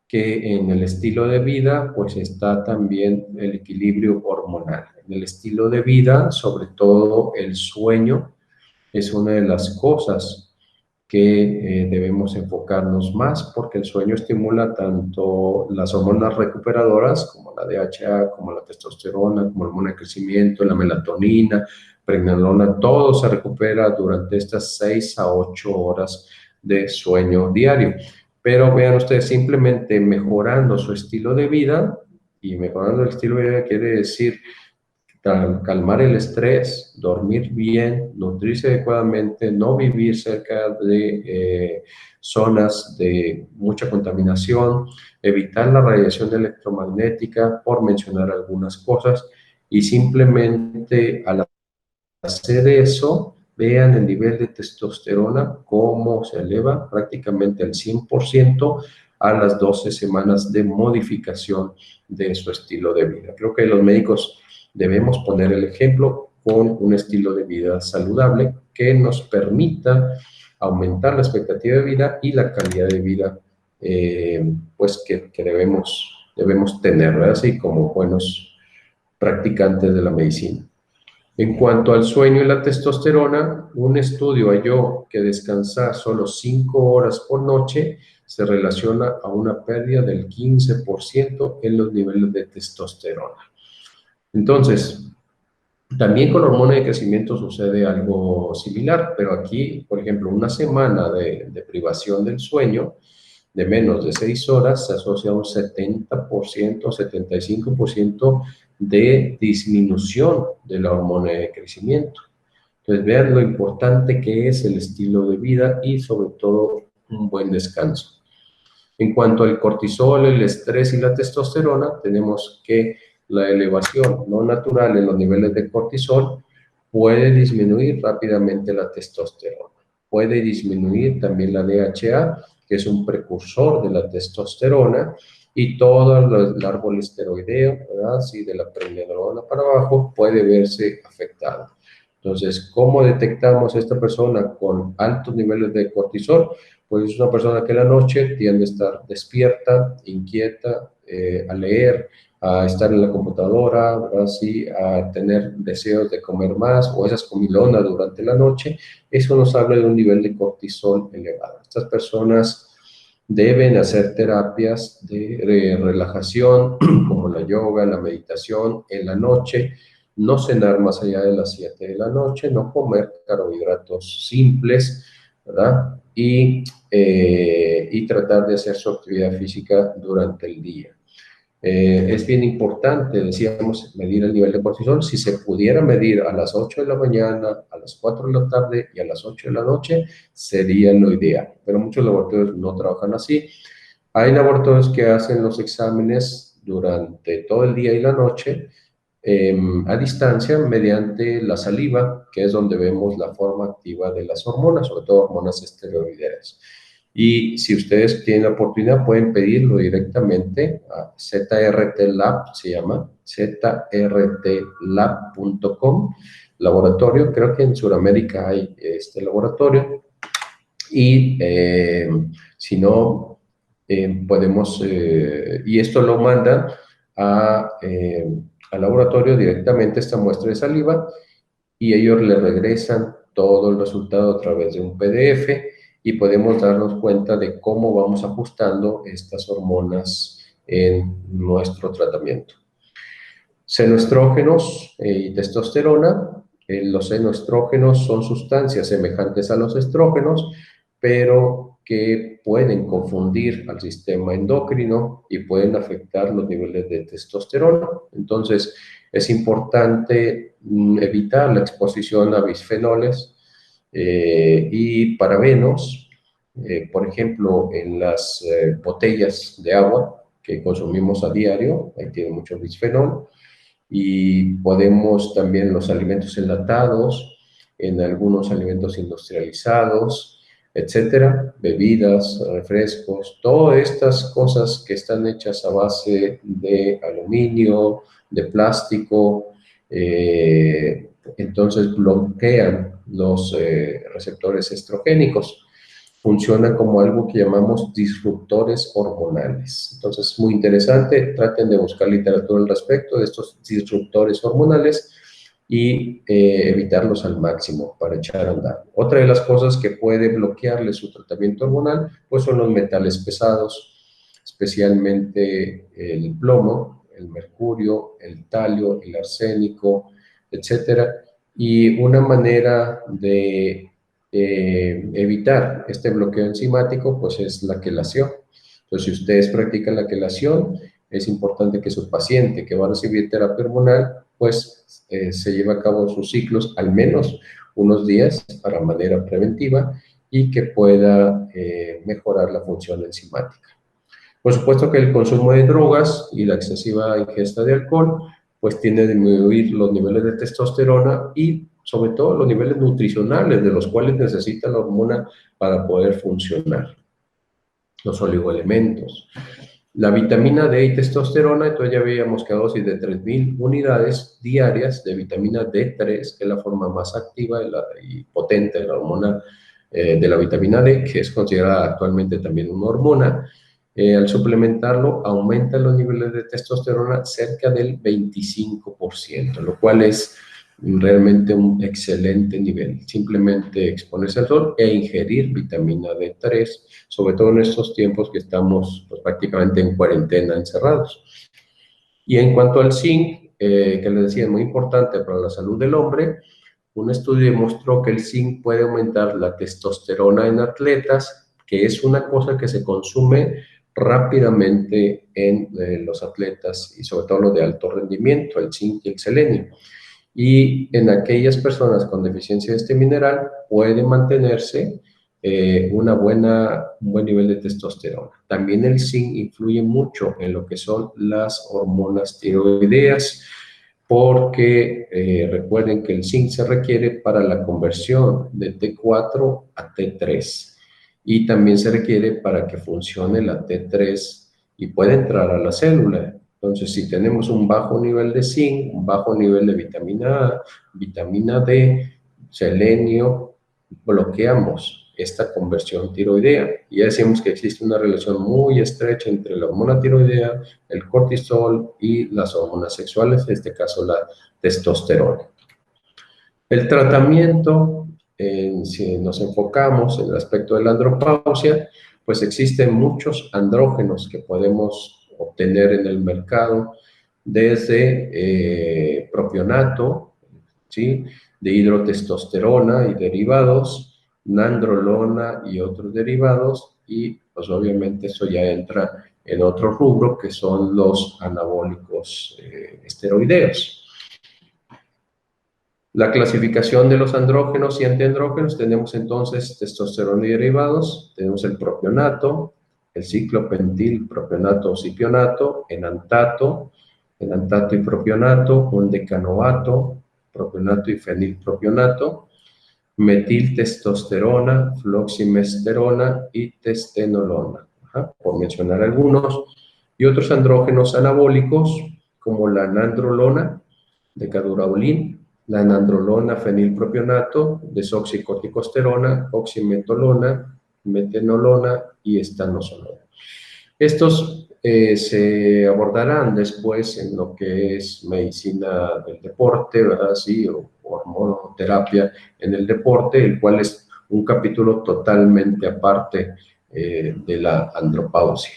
que en el estilo de vida, pues está también el equilibrio hormonal. En el estilo de vida, sobre todo el sueño, es una de las cosas que debemos enfocarnos más porque el sueño estimula tanto las hormonas recuperadoras como la DHA, como la testosterona, como la hormona de crecimiento, la melatonina, pregnenolona, todo se recupera durante estas 6 a 8 horas de sueño diario. Pero vean ustedes, simplemente mejorando su estilo de vida, y mejorando el estilo de vida quiere decir calmar el estrés, dormir bien, nutrirse adecuadamente, no vivir cerca de zonas de mucha contaminación, evitar la radiación electromagnética, por mencionar algunas cosas, y simplemente al hacer eso, vean el nivel de testosterona, cómo se eleva prácticamente al 100% a las 12 semanas de modificación de su estilo de vida. Creo que los médicos debemos poner el ejemplo con un estilo de vida saludable que nos permita aumentar la expectativa de vida y la calidad de vida pues que debemos tener, ¿verdad? Así como buenos practicantes de la medicina. En cuanto al sueño y la testosterona, un estudio halló que descansar solo 5 horas por noche se relaciona a una pérdida del 15% en los niveles de testosterona. Entonces, también con la hormona de crecimiento sucede algo similar, pero aquí, por ejemplo, una semana de privación del sueño de menos de 6 horas se asocia a un 70%, 75% de disminución de la hormona de crecimiento. Entonces, vean lo importante que es el estilo de vida y sobre todo un buen descanso. En cuanto al cortisol, el estrés y la testosterona, tenemos que la elevación no natural en los niveles de cortisol puede disminuir rápidamente la testosterona. Puede disminuir también la DHA, que es un precursor de la testosterona, y todo el árbol esteroideo, ¿verdad? Si de la pregnenolona para abajo puede verse afectado. Entonces, ¿cómo detectamos a esta persona con altos niveles de cortisol? Pues es una persona que en la noche tiende a estar despierta, inquieta, a leer, a estar en la computadora, ¿verdad? Sí, a tener deseos de comer más o esas comilonas durante la noche. Eso nos habla de un nivel de cortisol elevado. Estas personas deben hacer terapias de relajación como la yoga, la meditación en la noche, no cenar más allá de las 7 de la noche, no comer carbohidratos simples, ¿verdad? Y tratar de hacer su actividad física durante el día. Es bien importante, decíamos, medir el nivel de cortisol. Si se pudiera medir a las 8 de la mañana, a las 4 de la tarde y a las 8 de la noche, sería lo ideal. Pero muchos laboratorios no trabajan así. Hay laboratorios que hacen los exámenes durante todo el día y la noche a distancia mediante la saliva, que es donde vemos la forma activa de las hormonas, sobre todo hormonas esteroideas. Y si ustedes tienen la oportunidad, pueden pedirlo directamente a ZRT Lab, se llama zrtlab.com, laboratorio. Creo que en Sudamérica hay este laboratorio. Y si no, podemos, y esto lo manda al laboratorio directamente esta muestra de saliva y ellos le regresan todo el resultado a través de un PDF y podemos darnos cuenta de cómo vamos ajustando estas hormonas en nuestro tratamiento. Senoestrógenos y testosterona. Los senoestrógenos son sustancias semejantes a los estrógenos, pero que pueden confundir al sistema endocrino y pueden afectar los niveles de testosterona. Entonces, es importante evitar la exposición a bisfenoles y parabenos, por ejemplo, en las botellas de agua que consumimos a diario, ahí tiene mucho bisfenol, y podemos también los alimentos enlatados, en algunos alimentos industrializados, etcétera, bebidas, refrescos, todas estas cosas que están hechas a base de aluminio, de plástico, entonces bloquean los receptores estrogénicos. Funciona como algo que llamamos disruptores hormonales. Entonces, muy interesante, traten de buscar literatura al respecto de estos disruptores hormonales y evitarlos al máximo para echar a andar. Otra de las cosas que puede bloquearle su tratamiento hormonal, pues son los metales pesados, especialmente el plomo, el mercurio, el talio, el arsénico, etcétera. Y una manera de evitar este bloqueo enzimático, pues es la quelación. Entonces, si ustedes practican la quelación, es importante que su paciente que va a recibir terapia hormonal, pues se lleve a cabo sus ciclos al menos unos días para manera preventiva y que pueda mejorar la función enzimática. Por supuesto que el consumo de drogas y la excesiva ingesta de alcohol, pues tiende a disminuir los niveles de testosterona y sobre todo los niveles nutricionales de los cuales necesita la hormona para poder funcionar, los oligoelementos. La vitamina D y testosterona, entonces ya veíamos que a dosis de 3.000 unidades diarias de vitamina D3, que es la forma más activa y potente de la hormona de la vitamina D, que es considerada actualmente también una hormona, al suplementarlo aumenta los niveles de testosterona cerca del 25%, lo cual es realmente un excelente nivel. Simplemente exponerse al sol e ingerir vitamina D3, sobre todo en estos tiempos que estamos pues, prácticamente en cuarentena encerrados. Y en cuanto al zinc, que les decía es muy importante para la salud del hombre, un estudio demostró que el zinc puede aumentar la testosterona en atletas, que es una cosa que se consume rápidamente en los atletas y sobre todo los de alto rendimiento, el zinc y el selenio. Y en aquellas personas con deficiencia de este mineral puede mantenerse un buen nivel de testosterona. También el zinc influye mucho en lo que son las hormonas tiroideas, porque recuerden que el zinc se requiere para la conversión de T4 a T3 y también se requiere para que funcione la T3 y pueda entrar a la célula. Entonces, si tenemos un bajo nivel de zinc, un bajo nivel de vitamina A, vitamina D, selenio, bloqueamos esta conversión tiroidea. Y ya decimos que existe una relación muy estrecha entre la hormona tiroidea, el cortisol y las hormonas sexuales, en este caso la testosterona. El tratamiento, si nos enfocamos en el aspecto de la andropausia, pues existen muchos andrógenos que podemos obtener en el mercado, desde propionato, ¿sí?, de hidrotestosterona y derivados, nandrolona y otros derivados, y pues obviamente eso ya entra en otro rubro que son los anabólicos esteroideos. La clasificación de los andrógenos y antiandrógenos, tenemos entonces testosterona y derivados, tenemos el propionato, el ciclopentil, propionato o cipionato, enantato y propionato, un decanoato, propionato y fenilpropionato, metiltestosterona, floximesterona y testenolona, por mencionar algunos, y otros andrógenos anabólicos como la nandrolona, decadurabolin, la nandrolona fenilpropionato, desoxicorticosterona, oximetolona, metenolona y estanosolona. Estos se abordarán después en lo que es medicina del deporte, ¿verdad? Sí, o hormonoterapia en el deporte, el cual es un capítulo totalmente aparte de la andropausia.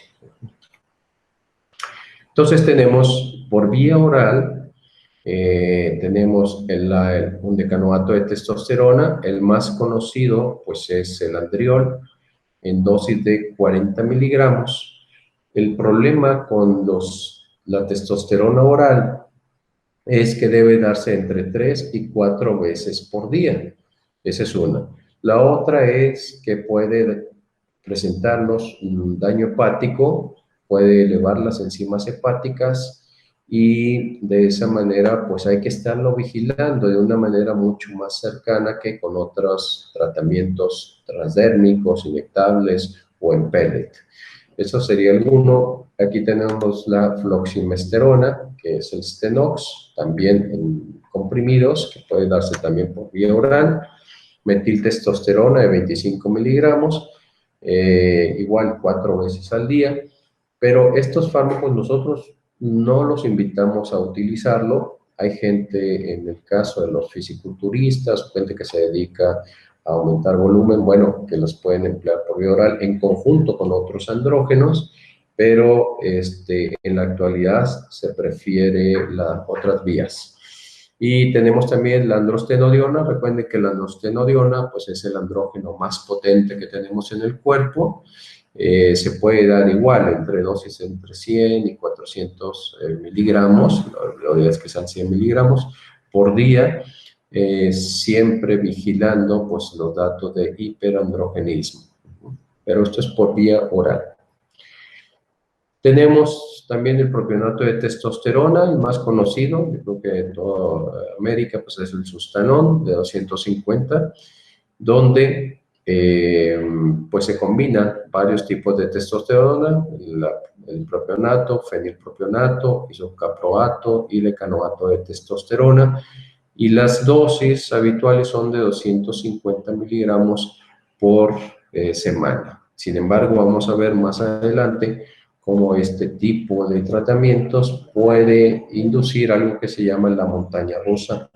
Entonces tenemos por vía oral Tenemos un decanoato de testosterona. El más conocido pues es el Andriol en dosis de 40 miligramos. El problema con la testosterona oral es que debe darse entre 3 y 4 veces por día. Esa es una. La otra es que puede presentarnos un daño hepático, puede elevar las enzimas hepáticas y de esa manera pues hay que estarlo vigilando de una manera mucho más cercana que con otros tratamientos transdérmicos, inyectables o en pellet. Eso sería alguno. Aquí tenemos la floximesterona, que es el Stenox, también en comprimidos, que puede darse también por vía oral. Metiltestosterona de 25 miligramos, igual 4 veces al día. Pero estos fármacos nosotros no los invitamos a utilizarlo. Hay gente, en el caso de los fisiculturistas, gente que se dedica a aumentar volumen, bueno, que los pueden emplear por vía oral en conjunto con otros andrógenos, pero en la actualidad se prefiere las otras vías. Y tenemos también la androstenodiona. Recuerden que la androstenodiona pues, es el andrógeno más potente que tenemos en el cuerpo. Se puede dar igual entre dosis entre 100 y 400 miligramos, la idea es que sean 100 miligramos por día, siempre vigilando pues, los datos de hiperandrogenismo, pero esto es por vía oral. Tenemos también el propionato de testosterona, el más conocido, yo creo que en toda América pues es el Sustanón de 250, donde pues se combinan varios tipos de testosterona, el propionato, fenilpropionato, isocaproato y decanoato de testosterona, y las dosis habituales son de 250 miligramos por semana. Sin embargo, vamos a ver más adelante cómo este tipo de tratamientos puede inducir algo que se llama la montaña rusa,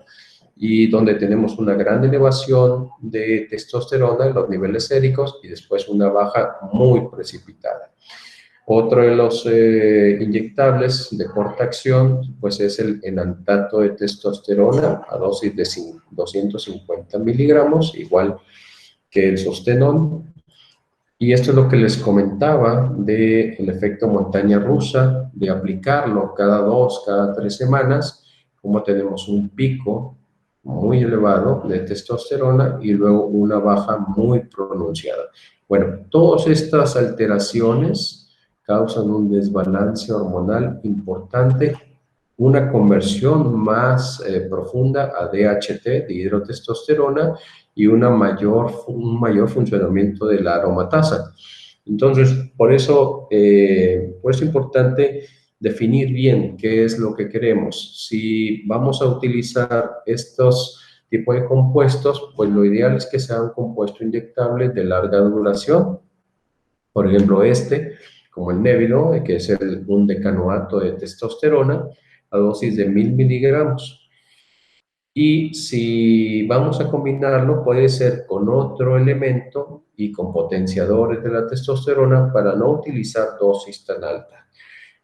y donde tenemos una gran elevación de testosterona en los niveles séricos y después una baja muy precipitada. Otro de los inyectables de corta acción pues es el enantato de testosterona a dosis de 250 miligramos, igual que el Sostenón. Y esto es lo que les comentaba del efecto montaña rusa, de aplicarlo cada 2, cada 3 semanas, como tenemos un pico muy elevado de testosterona y luego una baja muy pronunciada. Bueno, todas estas alteraciones causan un desbalance hormonal importante, una conversión más profunda a DHT, de hidrotestosterona, y un mayor funcionamiento de la aromatasa. Entonces, por eso es importante definir bien qué es lo que queremos. Si vamos a utilizar estos tipos de compuestos, pues lo ideal es que sea un compuesto inyectable de larga duración. Por ejemplo, como el Nevilo, que es un decanoato de testosterona a dosis de 1000 miligramos. Y si vamos a combinarlo, puede ser con otro elemento y con potenciadores de la testosterona para no utilizar dosis tan alta.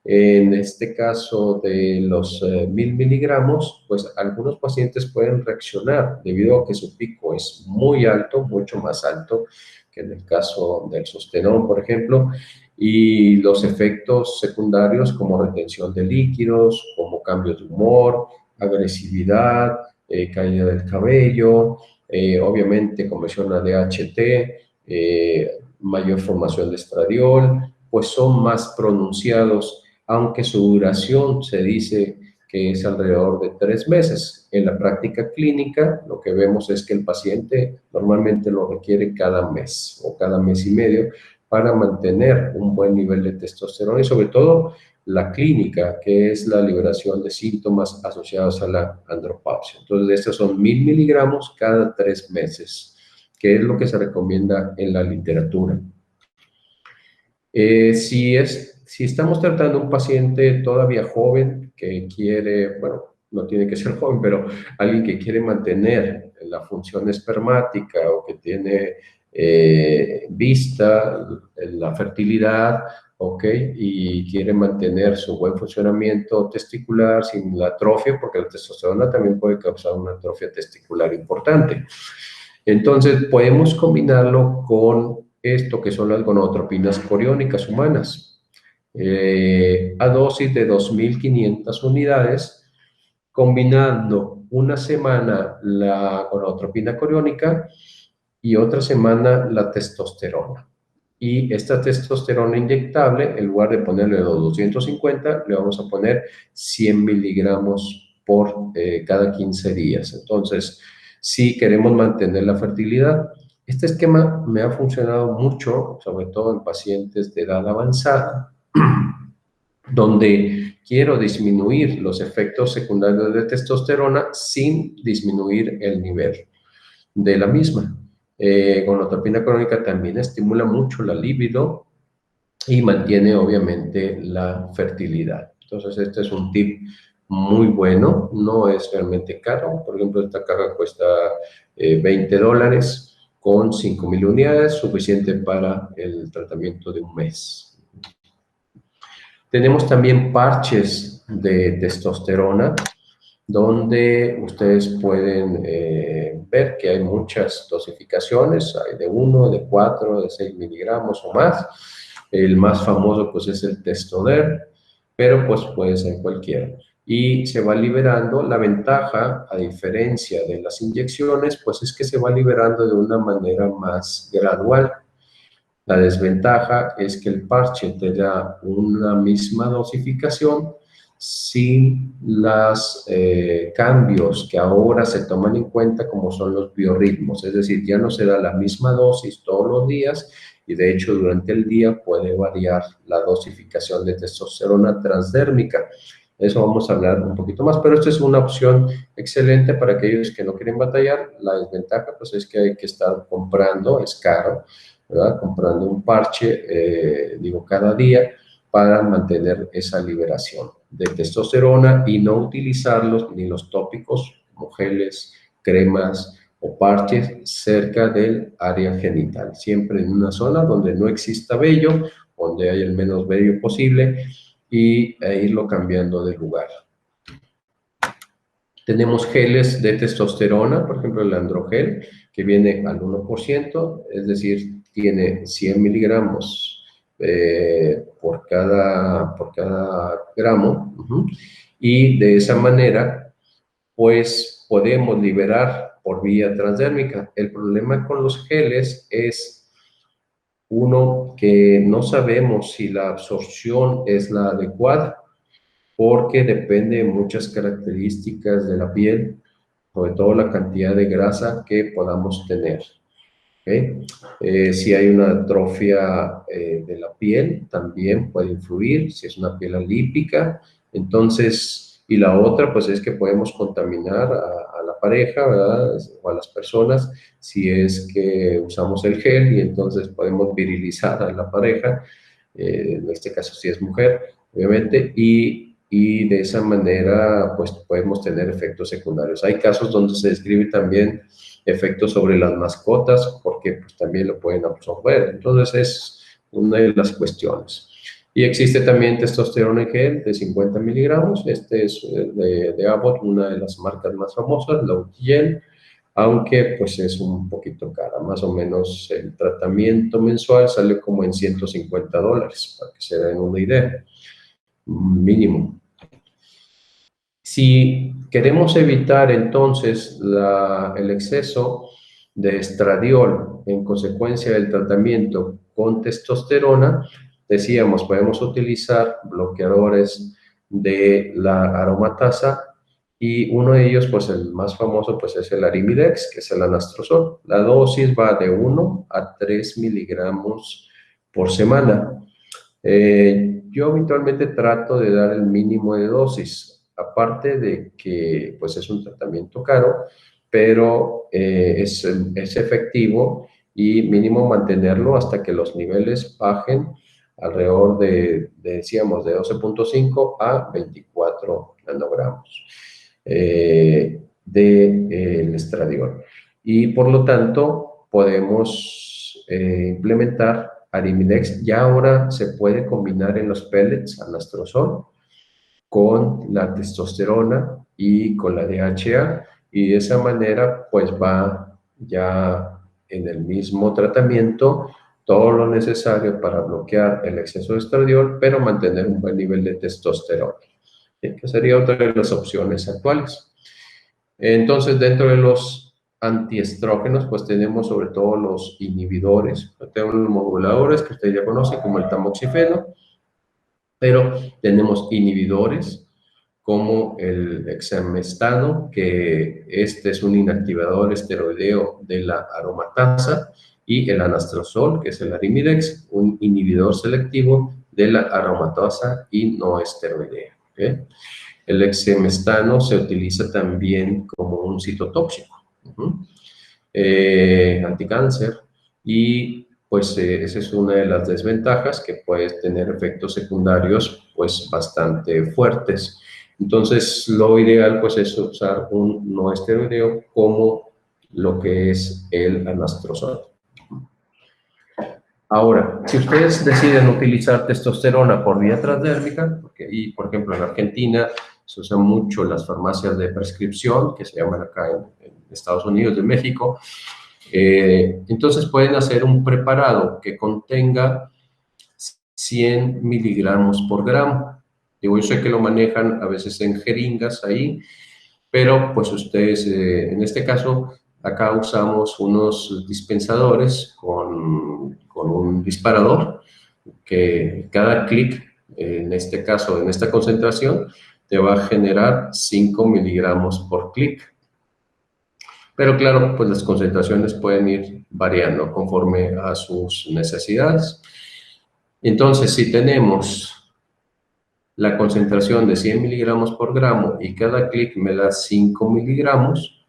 En este caso de los 1000 miligramos, pues algunos pacientes pueden reaccionar debido a que su pico es muy alto, mucho más alto que en el caso del Sostenón, por ejemplo, y los efectos secundarios como retención de líquidos, como cambios de humor, agresividad, caída del cabello, obviamente conversión a DHT, mayor formación de estradiol, pues son más pronunciados, aunque su duración se dice que es alrededor de 3 meses. En la práctica clínica, lo que vemos es que el paciente normalmente lo requiere cada mes o cada mes y medio para mantener un buen nivel de testosterona y sobre todo la clínica, que es la liberación de síntomas asociados a la andropausia. Entonces, estos son 1000 miligramos cada 3 meses, que es lo que se recomienda en la literatura. Si estamos tratando a un paciente todavía joven que quiere, bueno, no tiene que ser joven, pero alguien que quiere mantener la función espermática o que tiene vista, la fertilidad, ¿ok? Y quiere mantener su buen funcionamiento testicular sin la atrofia, porque la testosterona también puede causar una atrofia testicular importante. Entonces, podemos combinarlo con esto que son las gonadotropinas coriónicas humanas. A dosis de 2.500 unidades, combinando una semana la gonadotropina coriónica y otra semana la testosterona. Y esta testosterona inyectable, en lugar de ponerle los 250, le vamos a poner 100 miligramos por cada 15 días. Entonces, si queremos mantener la fertilidad, este esquema me ha funcionado mucho, sobre todo en pacientes de edad avanzada, donde quiero disminuir los efectos secundarios de testosterona sin disminuir el nivel de la misma. Gonadotropina crónica también estimula mucho la libido y mantiene obviamente la fertilidad. Entonces este es un tip muy bueno, no es realmente caro. Por ejemplo, esta caja cuesta $20 con 5,000 unidades, suficiente para el tratamiento de un mes. Tenemos también parches de testosterona, donde ustedes pueden ver que hay muchas dosificaciones, hay de 1, de 4, de 6 miligramos o más. El más famoso pues es el Testoder, pero pues puede ser cualquiera. Y se va liberando. La ventaja, a diferencia de las inyecciones, pues es que se va liberando de una manera más gradual. La desventaja es que el parche te da una misma dosificación sin los cambios que ahora se toman en cuenta, como son los biorritmos. Es decir, ya no se da la misma dosis todos los días y de hecho durante el día puede variar la dosificación de testosterona transdérmica. Eso vamos a hablar un poquito más, pero esta es una opción excelente para aquellos que no quieren batallar. La desventaja pues es que hay que estar comprando, es caro, ¿verdad? Comprando un parche, cada día, para mantener esa liberación de testosterona y no utilizarlos ni los tópicos como geles, cremas o parches cerca del área genital, siempre en una zona donde no exista vello, donde haya el menos vello posible e irlo cambiando de lugar. Tenemos geles de testosterona, por ejemplo el androgel, que viene al 1%, es decir, tiene 100 miligramos por cada gramo, y de esa manera, pues podemos liberar por vía transdérmica. El problema con los geles es, uno, que no sabemos si la absorción es la adecuada, porque depende de muchas características de la piel, sobre todo la cantidad de grasa que podamos tener. ¿Okay? Si hay una atrofia de la piel, también puede influir, si es una piel alípica. Entonces, y la otra, pues es que podemos contaminar a la pareja, ¿verdad? O a las personas, si es que usamos el gel y entonces podemos virilizar a la pareja, en este caso si es mujer, obviamente, y de esa manera, pues podemos tener efectos secundarios. Hay casos donde se describe también efectos sobre las mascotas, porque pues, también lo pueden absorber. Entonces, es una de las cuestiones. Y existe también testosterona en gel de 50 miligramos. Este es de Abbott, una de las marcas más famosas, la Gel, aunque pues es un poquito cara. Más o menos el tratamiento mensual sale como en $150, para que se den una idea, mínimo. Si queremos evitar entonces el exceso de estradiol en consecuencia del tratamiento con testosterona, decíamos, podemos utilizar bloqueadores de la aromatasa y uno de ellos, pues el más famoso, pues es el Arimidex, que es el anastrozol. La dosis va de 1 a 3 miligramos por semana. Yo habitualmente trato de dar el mínimo de dosis, aparte de que pues es un tratamiento caro, pero es efectivo y mínimo mantenerlo hasta que los niveles bajen alrededor decíamos, de 12.5 a 24 nanogramos del estradiol. Y por lo tanto podemos implementar Arimidex ya ahora se puede combinar en los pellets, anastrozol, con la testosterona y con la DHA, y de esa manera pues va ya en el mismo tratamiento todo lo necesario para bloquear el exceso de estradiol, pero mantener un buen nivel de testosterona, que sería otra de las opciones actuales. Entonces, dentro de los antiestrógenos, pues tenemos sobre todo los inhibidores, tenemos los moduladores que usted ya conoce como el tamoxifeno, pero tenemos inhibidores como el exemestano, que este es un inactivador esteroideo de la aromatasa, y el anastrozol, que es el Arimidex, un inhibidor selectivo de la aromatasa y no esteroidea. ¿Okay? El exemestano se utiliza también como un citotóxico, anticáncer, y pues esa es una de las desventajas, que puede tener efectos secundarios pues bastante fuertes. Entonces, lo ideal pues es usar un no esteroideo como lo que es el anastrozol. Ahora, si ustedes deciden utilizar testosterona por vía transdérmica, y por ejemplo en Argentina se usan mucho las farmacias de prescripción, que se llaman acá en Estados Unidos de México, entonces pueden hacer un preparado que contenga 100 miligramos por gramo. Digo, yo sé que lo manejan a veces en jeringas ahí, pero pues ustedes, en este caso, acá usamos unos dispensadores con un disparador, que cada clic, en este caso, en esta concentración, te va a generar 5 miligramos por clic. Pero claro, pues las concentraciones pueden ir variando conforme a sus necesidades. Entonces, si tenemos la concentración de 100 miligramos por gramo y cada clic me da 5 miligramos,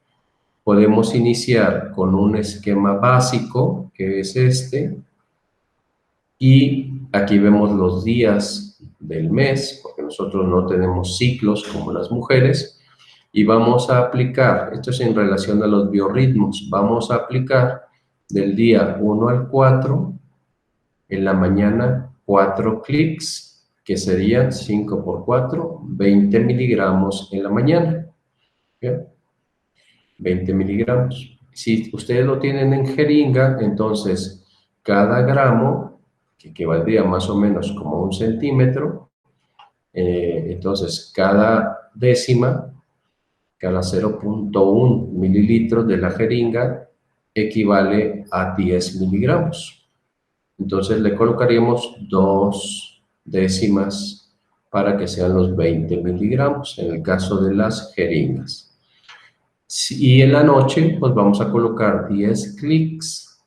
podemos iniciar con un esquema básico, que es este, y aquí vemos los días del mes, porque nosotros no tenemos ciclos como las mujeres, y vamos a aplicar, esto es en relación a los biorritmos, vamos a aplicar del día 1 al 4, en la mañana 4 clics, que serían 5 por 4, 20 miligramos en la mañana. ¿Okay? 20 miligramos. Si ustedes lo tienen en jeringa, entonces cada gramo, que equivaldría más o menos como 1 centímetro, entonces cada décima, cada 0.1 mililitros de la jeringa equivale a 10 miligramos. Entonces le colocaríamos 2 décimas para que sean los 20 miligramos, en el caso de las jeringas. Y en la noche, pues vamos a colocar 10 clics,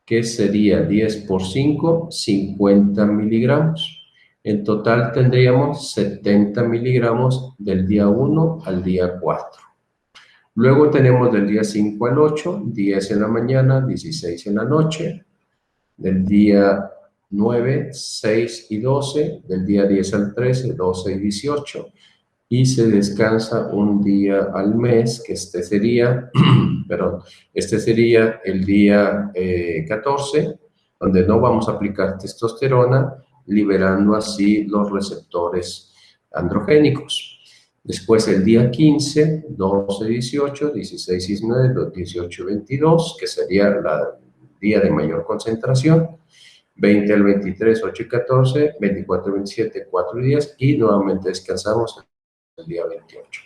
que sería 10 por 5, 50 miligramos. En total tendríamos 70 miligramos del día 1 al día 4. Luego tenemos del día 5 al 8, 10 en la mañana, 16 en la noche. Del día 9, 6 y 12, del día 10 al 13, 12 y 18, y se descansa un día al mes, que este sería, perdón, este sería el día 14, donde no vamos a aplicar testosterona, liberando así los receptores androgénicos. Después el día 15, 12, 18, 16, 19, 18, 22, que sería el día de mayor concentración, 20 al 23, 8 y 14, 24 y 27, 4 y 10, y nuevamente descansamos el día 28.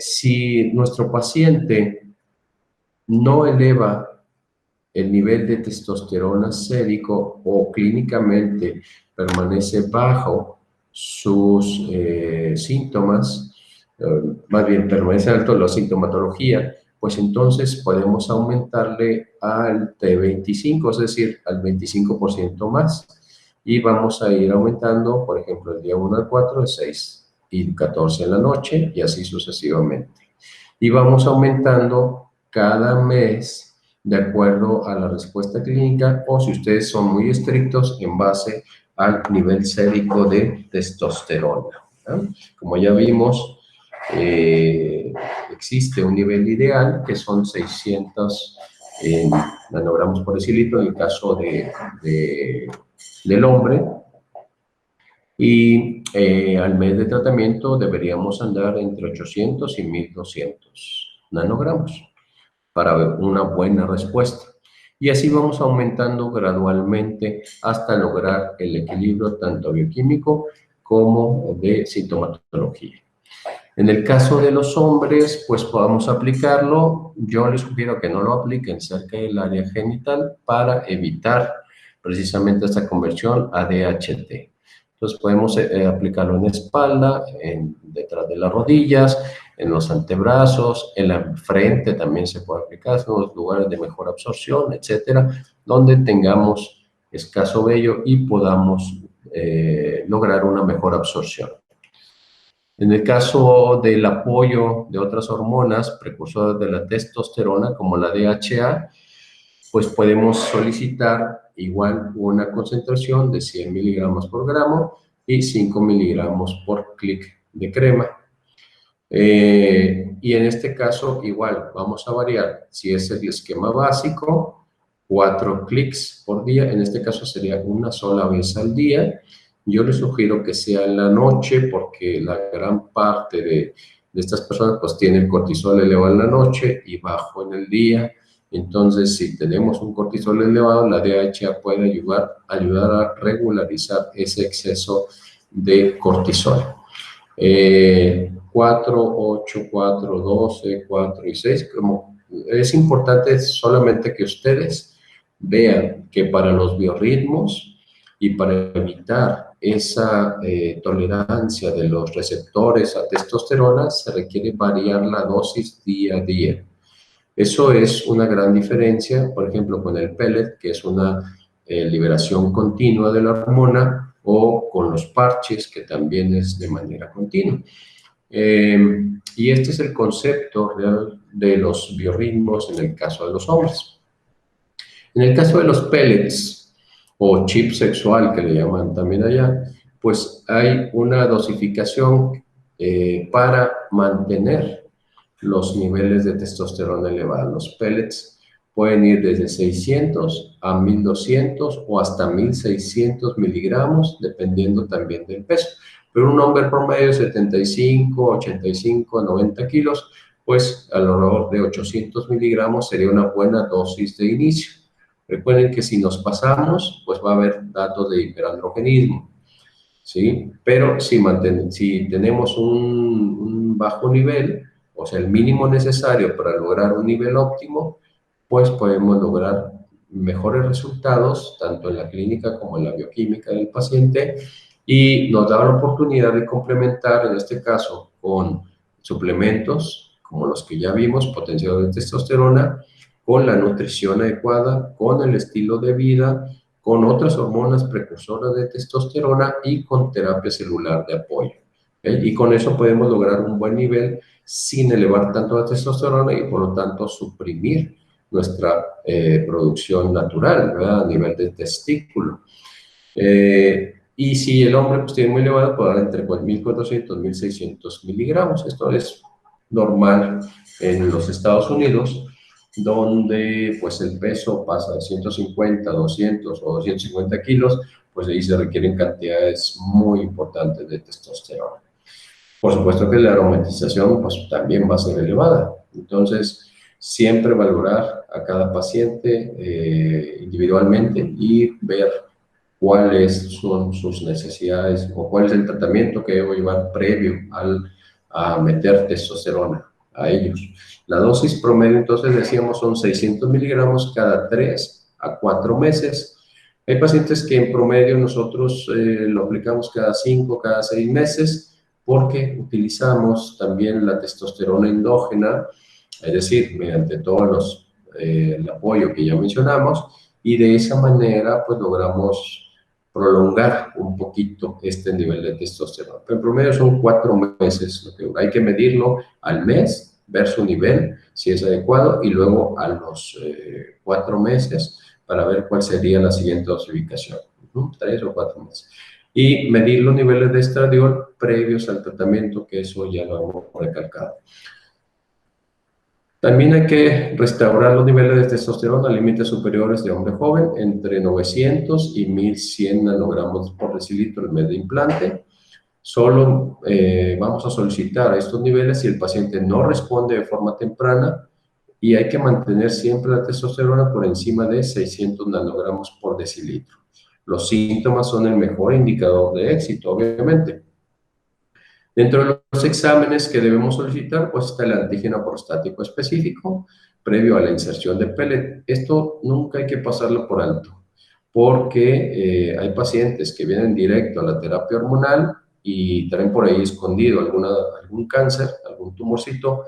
Si nuestro paciente no eleva el nivel de testosterona sérico o clínicamente permanece bajo sus síntomas, más bien permanece alto la sintomatología, pues entonces podemos aumentarle al T25, es decir, al 25% más, y vamos a ir aumentando, por ejemplo, el día 1 al 4 de 6 y 14 en la noche, y así sucesivamente. Y vamos aumentando cada mes de acuerdo a la respuesta clínica, o si ustedes son muy estrictos, en base al nivel sérico de testosterona. Como ya vimos, existe un nivel ideal que son 600 en nanogramos por decilitro en el caso del hombre. Y al mes de tratamiento deberíamos andar entre 800 y 1200 nanogramos para una buena respuesta. Y así vamos aumentando gradualmente hasta lograr el equilibrio tanto bioquímico como de sintomatología. En el caso de los hombres, pues podamos aplicarlo. Yo les sugiero que no lo apliquen cerca del área genital para evitar precisamente esta conversión a DHT. Entonces podemos aplicarlo en la espalda, detrás de las rodillas, en los antebrazos, en la frente también se puede aplicar, son los lugares de mejor absorción, etcétera, donde tengamos escaso vello y podamos lograr una mejor absorción. En el caso del apoyo de otras hormonas precursoras de la testosterona, como la DHA, pues podemos solicitar igual una concentración de 100 miligramos por gramo y 5 miligramos por clic de crema. Y en este caso igual vamos a variar, si es el esquema básico, 4 clics por día, en este caso sería una sola vez al día. Yo les sugiero que sea en la noche porque la gran parte de estas personas pues tienen cortisol elevado en la noche y bajo en el día. Entonces, si tenemos un cortisol elevado, la DHA puede ayudar a regularizar ese exceso de cortisol. 4, 8, 4, 12, 4 y 6. Como es importante solamente que ustedes vean que para los biorritmos y para evitar esa tolerancia de los receptores a testosterona, se requiere variar la dosis día a día. Eso es una gran diferencia, por ejemplo, con el pellet, que es una liberación continua de la hormona, o con los parches, que también es de manera continua. Y este es el concepto real de los biorritmos en el caso de los hombres. En el caso de los pellets, o chip sexual, que le llaman también allá, pues hay una dosificación para mantener los niveles de testosterona elevados. Los pellets pueden ir desde 600 a 1200 o hasta 1600 miligramos, dependiendo también del peso. Pero un hombre promedio de 75, 85, 90 kilos, pues alrededor de 800 miligramos sería una buena dosis de inicio. Recuerden que si nos pasamos, pues va a haber datos de hiperandrogenismo, ¿sí? Pero si tenemos un bajo nivel, o sea, el mínimo necesario para lograr un nivel óptimo, pues podemos lograr mejores resultados, tanto en la clínica como en la bioquímica del paciente, y nos da la oportunidad de complementar, en este caso, con suplementos, como los que ya vimos, potenciadores de testosterona, con la nutrición adecuada, con el estilo de vida, con otras hormonas precursoras de testosterona y con terapia celular de apoyo. Y con eso podemos lograr un buen nivel sin elevar tanto la testosterona y por lo tanto suprimir nuestra producción natural, ¿verdad? A nivel del testículo. Y si el hombre pues, tiene muy elevado, puede dar entre 1400 y 1600 miligramos. Esto es normal en los Estados Unidos, donde pues el peso pasa de 150, 200 o 250 kilos, pues ahí se requieren cantidades muy importantes de testosterona. Por supuesto que la aromatización pues también va a ser elevada. Entonces, siempre valorar a cada paciente individualmente y ver cuáles son sus necesidades o cuál es el tratamiento que debo llevar previo a meter testosterona a ellos. La dosis promedio, entonces decíamos, son 600 miligramos cada 3 a 4 meses. Hay pacientes que en promedio nosotros lo aplicamos cada 5, cada 6 meses, porque utilizamos también la testosterona endógena, es decir, mediante todos el apoyo que ya mencionamos, y de esa manera pues logramos prolongar un poquito este nivel de testosterona. Pero en promedio son 4 meses, lo que hay que medirlo al mes, ver su nivel, si es adecuado, y luego a los 4 meses para ver cuál sería la siguiente dosificación, 3 o 4 meses. Y medir los niveles de estradiol previos al tratamiento, que eso ya lo hemos recalcado. También hay que restaurar los niveles de testosterona a límites superiores de hombre joven, entre 900 y 1100 nanogramos por decilitro en vez de implante. Solo vamos a solicitar estos niveles si el paciente no responde de forma temprana, y hay que mantener siempre la testosterona por encima de 600 nanogramos por decilitro. Los síntomas son el mejor indicador de éxito, obviamente. Dentro de los exámenes que debemos solicitar, pues está el antígeno prostático específico previo a la inserción de pellet. Esto nunca hay que pasarlo por alto, porque hay pacientes que vienen directo a la terapia hormonal y traen por ahí escondido algún cáncer, algún tumorcito,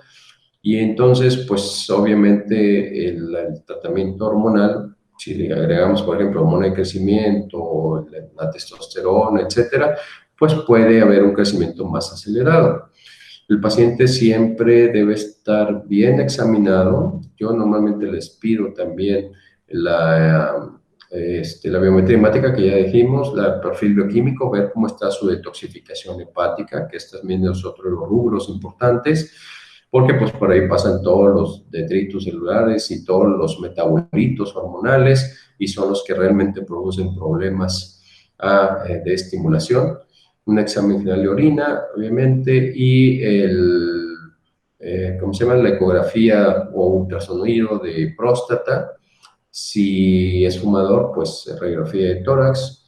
y entonces, pues obviamente el tratamiento hormonal, si le agregamos, por ejemplo, hormona de crecimiento, la testosterona, etcétera, pues puede haber un crecimiento más acelerado. El paciente siempre debe estar bien examinado. Yo normalmente les pido también la biometría hemática que ya dijimos, el perfil bioquímico, ver cómo está su detoxificación hepática, que estos también es otro de los rubros importantes, porque pues por ahí pasan todos los detritos celulares y todos los metabolitos hormonales, y son los que realmente producen problemas de estimulación. Un examen final de orina, obviamente, y ¿cómo se llama? La ecografía o ultrasonido de próstata. Si es fumador, pues radiografía de tórax,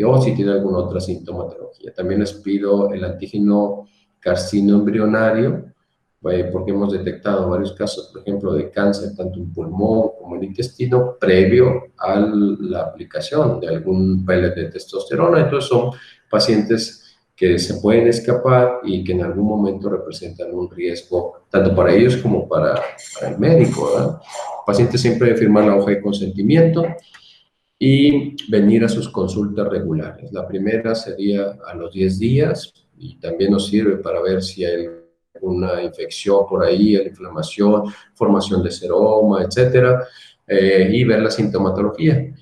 o si tiene alguna otra sintomatología. También les pido el antígeno carcino embrionario, porque hemos detectado varios casos, por ejemplo, de cáncer, tanto en pulmón como en intestino, previo a la aplicación de algún pellet de testosterona. Entonces son pacientes que se pueden escapar y que en algún momento representan un riesgo, tanto para ellos como para el médico, ¿verdad? El paciente siempre debe firmar la hoja de consentimiento y venir a sus consultas regulares. La primera sería a los 10 días, y también nos sirve para ver si hay alguna infección por ahí, inflamación, formación de seroma, etcétera, y ver la sintomatología.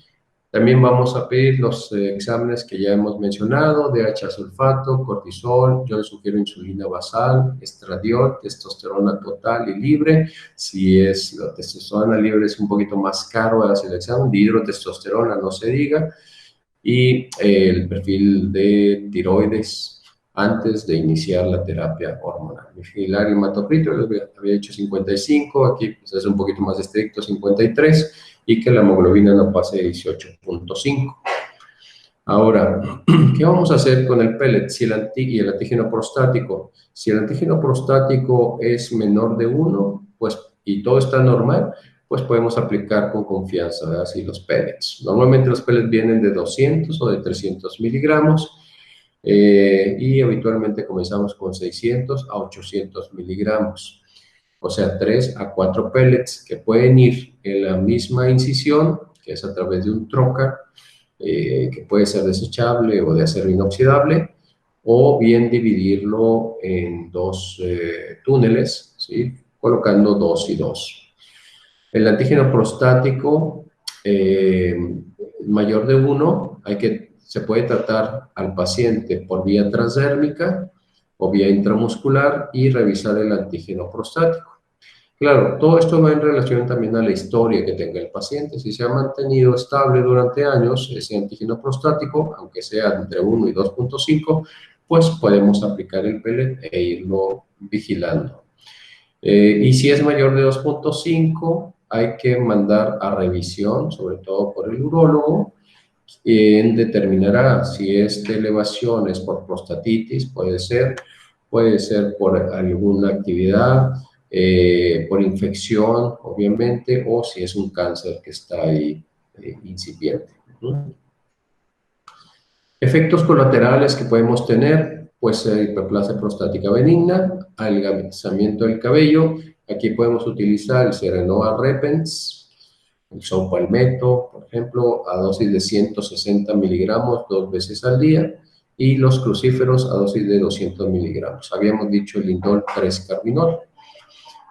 También vamos a pedir los exámenes que ya hemos mencionado: DHA sulfato, cortisol. Yo les sugiero insulina basal, estradiol, testosterona total y libre. Si es la testosterona libre, es un poquito más caro hacer el examen. Dihidrotestosterona, no se diga. Y el perfil de tiroides antes de iniciar la terapia hormonal. El hematocrito les había dicho 55, aquí pues es un poquito más estricto, 53, y que la hemoglobina no pase de 18.5. Ahora, ¿qué vamos a hacer con el pellet y el antígeno prostático? Si el antígeno prostático es menor de 1, pues, y todo está normal, pues podemos aplicar con confianza, ¿verdad? Así los pellets. Normalmente los pellets vienen de 200 o de 300 miligramos, y habitualmente comenzamos con 600 a 800 miligramos. O sea, 3 a 4 pellets que pueden ir en la misma incisión, que es a través de un trocar, que puede ser desechable o de acero inoxidable, o bien dividirlo en dos túneles, ¿sí? Colocando 2 y 2. El antígeno prostático mayor de 1, se puede tratar al paciente por vía transdérmica o vía intramuscular y revisar el antígeno prostático. Claro, todo esto va en relación también a la historia que tenga el paciente. Si se ha mantenido estable durante años ese antígeno prostático, aunque sea entre 1 y 2.5, pues podemos aplicar el pellet e irlo vigilando. Y si es mayor de 2.5, hay que mandar a revisión, sobre todo por el urólogo, quien determinará si esta elevación es por prostatitis, puede ser por alguna actividad, por infección, obviamente, o si es un cáncer que está ahí incipiente. Efectos colaterales que podemos tener, pues hiperplasia prostática benigna, adelgazamiento del cabello. Aquí podemos utilizar el Serenova repens, el Sopalmeto, por ejemplo, a dosis de 160 miligramos 2 veces al día, y los crucíferos a dosis de 200 miligramos. Habíamos dicho el indol 3-carbinol.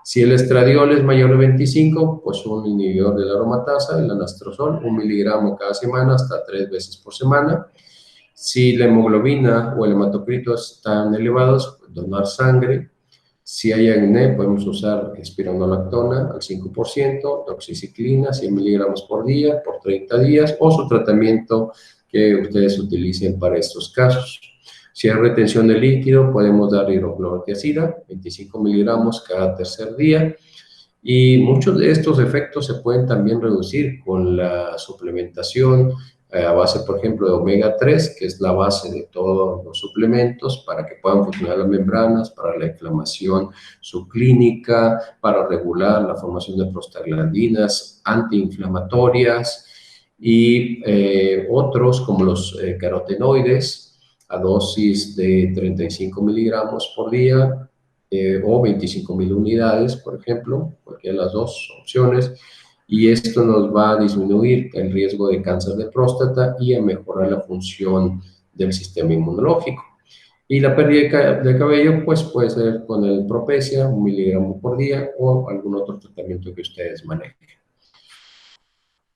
Si el estradiol es mayor de 25, pues un inhibidor de la aromatasa, el anastrozol, 1 miligramo cada semana hasta 3 veces por semana. Si la hemoglobina o el hematocrito están elevados, pues donar sangre. Si hay acné, podemos usar espironolactona al 5%, doxiciclina 100 miligramos por día, por 30 días, o su tratamiento que ustedes utilicen para estos casos. Si hay retención de líquido, podemos dar hidroclorotiazida, 25 miligramos cada tercer día, y muchos de estos efectos se pueden también reducir con la suplementación a base, por ejemplo, de omega 3, que es la base de todos los suplementos para que puedan funcionar las membranas, para la inflamación subclínica, para regular la formación de prostaglandinas antiinflamatorias y otros como los carotenoides a dosis de 35 miligramos por día, o 25.000 unidades, por ejemplo, cualquiera de las dos opciones, y esto nos va a disminuir el riesgo de cáncer de próstata y a mejorar la función del sistema inmunológico. Y la pérdida de cabello, pues puede ser con el Propecia, 1 miligramo por día, o algún otro tratamiento que ustedes manejen.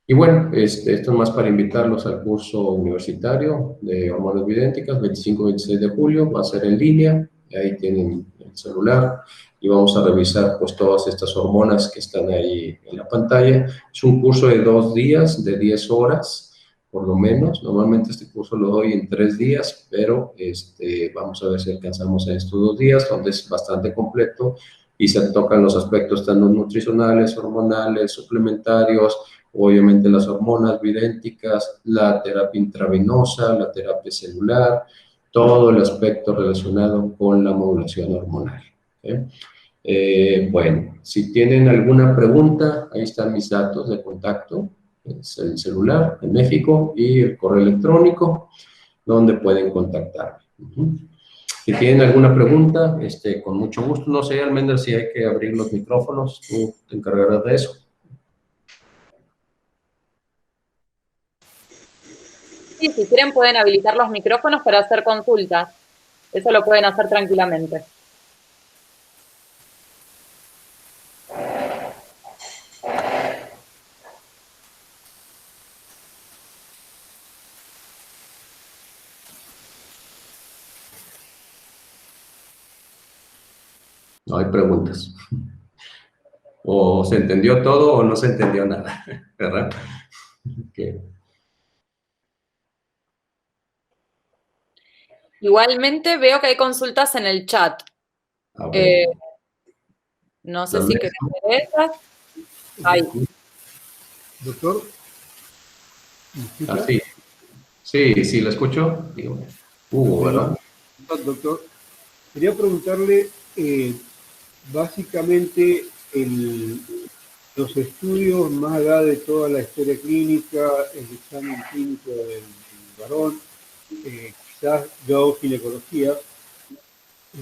Y bueno, esto es más para invitarlos al curso universitario de hormonas bioidénticas, 25-26 de julio, va a ser en línea, ahí tienen el celular y vamos a revisar pues todas estas hormonas que están ahí en la pantalla. Es un curso de 2 días, de 10 horas, por lo menos. Normalmente este curso lo doy en 3 días, pero vamos a ver si alcanzamos en estos 2 días, donde es bastante completo y se tocan los aspectos tanto nutricionales, hormonales, suplementarios, obviamente las hormonas bioidénticas, la terapia intravenosa, la terapia celular, todo el aspecto relacionado con la modulación hormonal. Bueno, si tienen alguna pregunta, ahí están mis datos de contacto, es el celular en México y el correo electrónico, donde pueden contactarme. Si tienen alguna pregunta, con mucho gusto. No sé, Almendra, si hay que abrir los micrófonos, tú te encargarás de eso. Sí, si quieren pueden habilitar los micrófonos para hacer consultas. Eso lo pueden hacer tranquilamente. No hay preguntas. O se entendió todo o no se entendió nada, ¿verdad? Okay. Igualmente veo que hay consultas en el chat. No sé si querés ver esas. Ahí. Doctor, ¿me escucha? Sí. Sí, ¿la escucho? Hugo, ¿verdad? Doctor, quería preguntarle, básicamente, los estudios, más allá de toda la historia clínica, el examen clínico del varón, quizás yo hago ginecología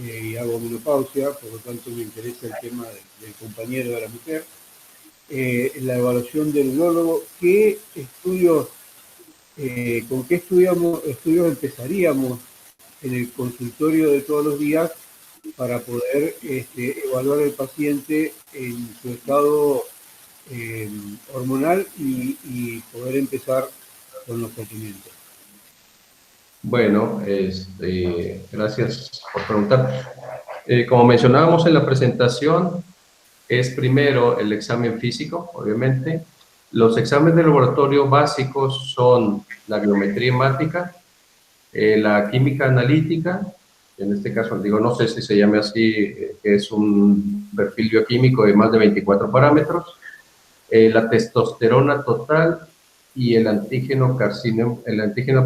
y hago menopausia, por lo tanto me interesa el tema del compañero de la mujer. La evaluación del urólogo, ¿qué estudios, con qué estudios empezaríamos en el consultorio de todos los días para poder evaluar al paciente en su estado hormonal y poder empezar con los tratamientos? Bueno, gracias por preguntar. Como mencionábamos en la presentación, es primero el examen físico, obviamente. Los exámenes de laboratorio básicos son la biometría hemática, la química analítica, en este caso, digo, no sé si se llame así, que es un perfil bioquímico de más de 24 parámetros, la testosterona total y el antígeno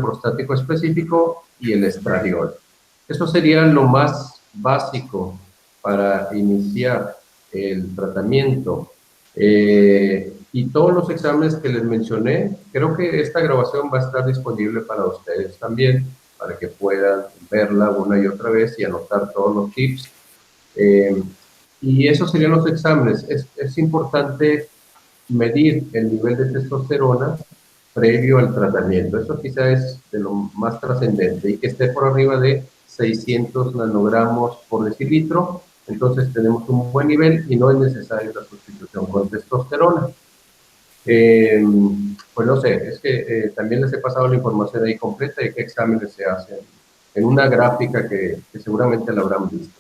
prostático específico y el estradiol. Eso sería lo más básico para iniciar el tratamiento. Y todos los exámenes que les mencioné, creo que esta grabación va a estar disponible para ustedes también, para que puedan verla una y otra vez y anotar todos los tips. Y esos serían los exámenes. Es importante medir el nivel de testosterona previo al tratamiento. Eso quizá es de lo más trascendente, y que esté por arriba de 600 nanogramos por decilitro. Entonces tenemos un buen nivel y no es necesaria la sustitución con testosterona. Pues no sé, es que también les he pasado la información ahí completa de qué exámenes se hacen en una gráfica que seguramente la habrán visto.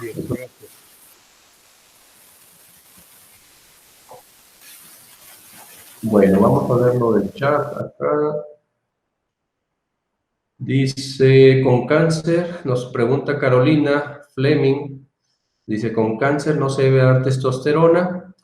Bien, gracias. Bueno, vamos a ver lo del chat acá. Dice, con cáncer, nos pregunta Carolina Fleming, dice, ¿con cáncer no se debe dar testosterona?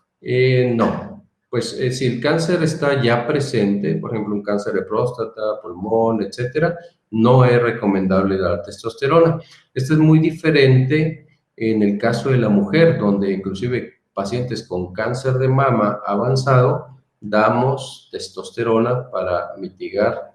No, pues si el cáncer está ya presente, por ejemplo, un cáncer de próstata, pulmón, etcétera, no es recomendable dar testosterona. Esto es muy diferente en el caso de la mujer, donde inclusive pacientes con cáncer de mama avanzado, damos testosterona para mitigar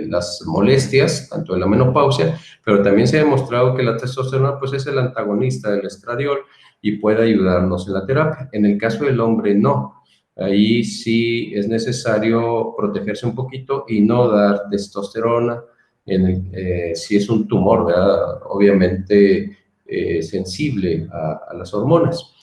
las molestias, tanto de la menopausia, pero también se ha demostrado que la testosterona pues, es el antagonista del estradiol y puede ayudarnos en la terapia. En el caso del hombre, no. Ahí sí es necesario protegerse un poquito y no dar testosterona si es un tumor, ¿verdad? Obviamente sensible a las hormonas.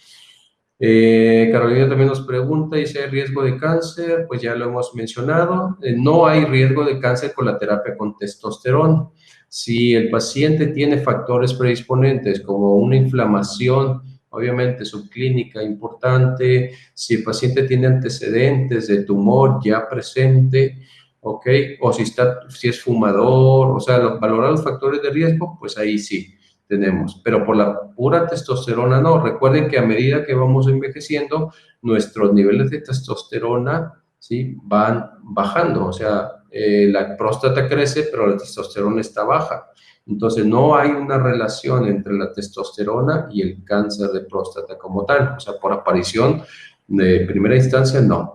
Carolina también nos pregunta, dice, ¿hay riesgo de cáncer? Pues ya lo hemos mencionado. No hay riesgo de cáncer con la terapia con testosterona. Si el paciente tiene factores predisponentes como una inflamación, obviamente subclínica importante, si el paciente tiene antecedentes de tumor ya presente, ¿ok? O si es fumador, o sea, valorar los factores de riesgo, pues ahí sí tenemos, pero por la pura testosterona no. Recuerden que a medida que vamos envejeciendo, nuestros niveles de testosterona, ¿sí?, van bajando, o sea, la próstata crece, pero la testosterona está baja. Entonces, no hay una relación entre la testosterona y el cáncer de próstata como tal, o sea, por aparición de primera instancia, no.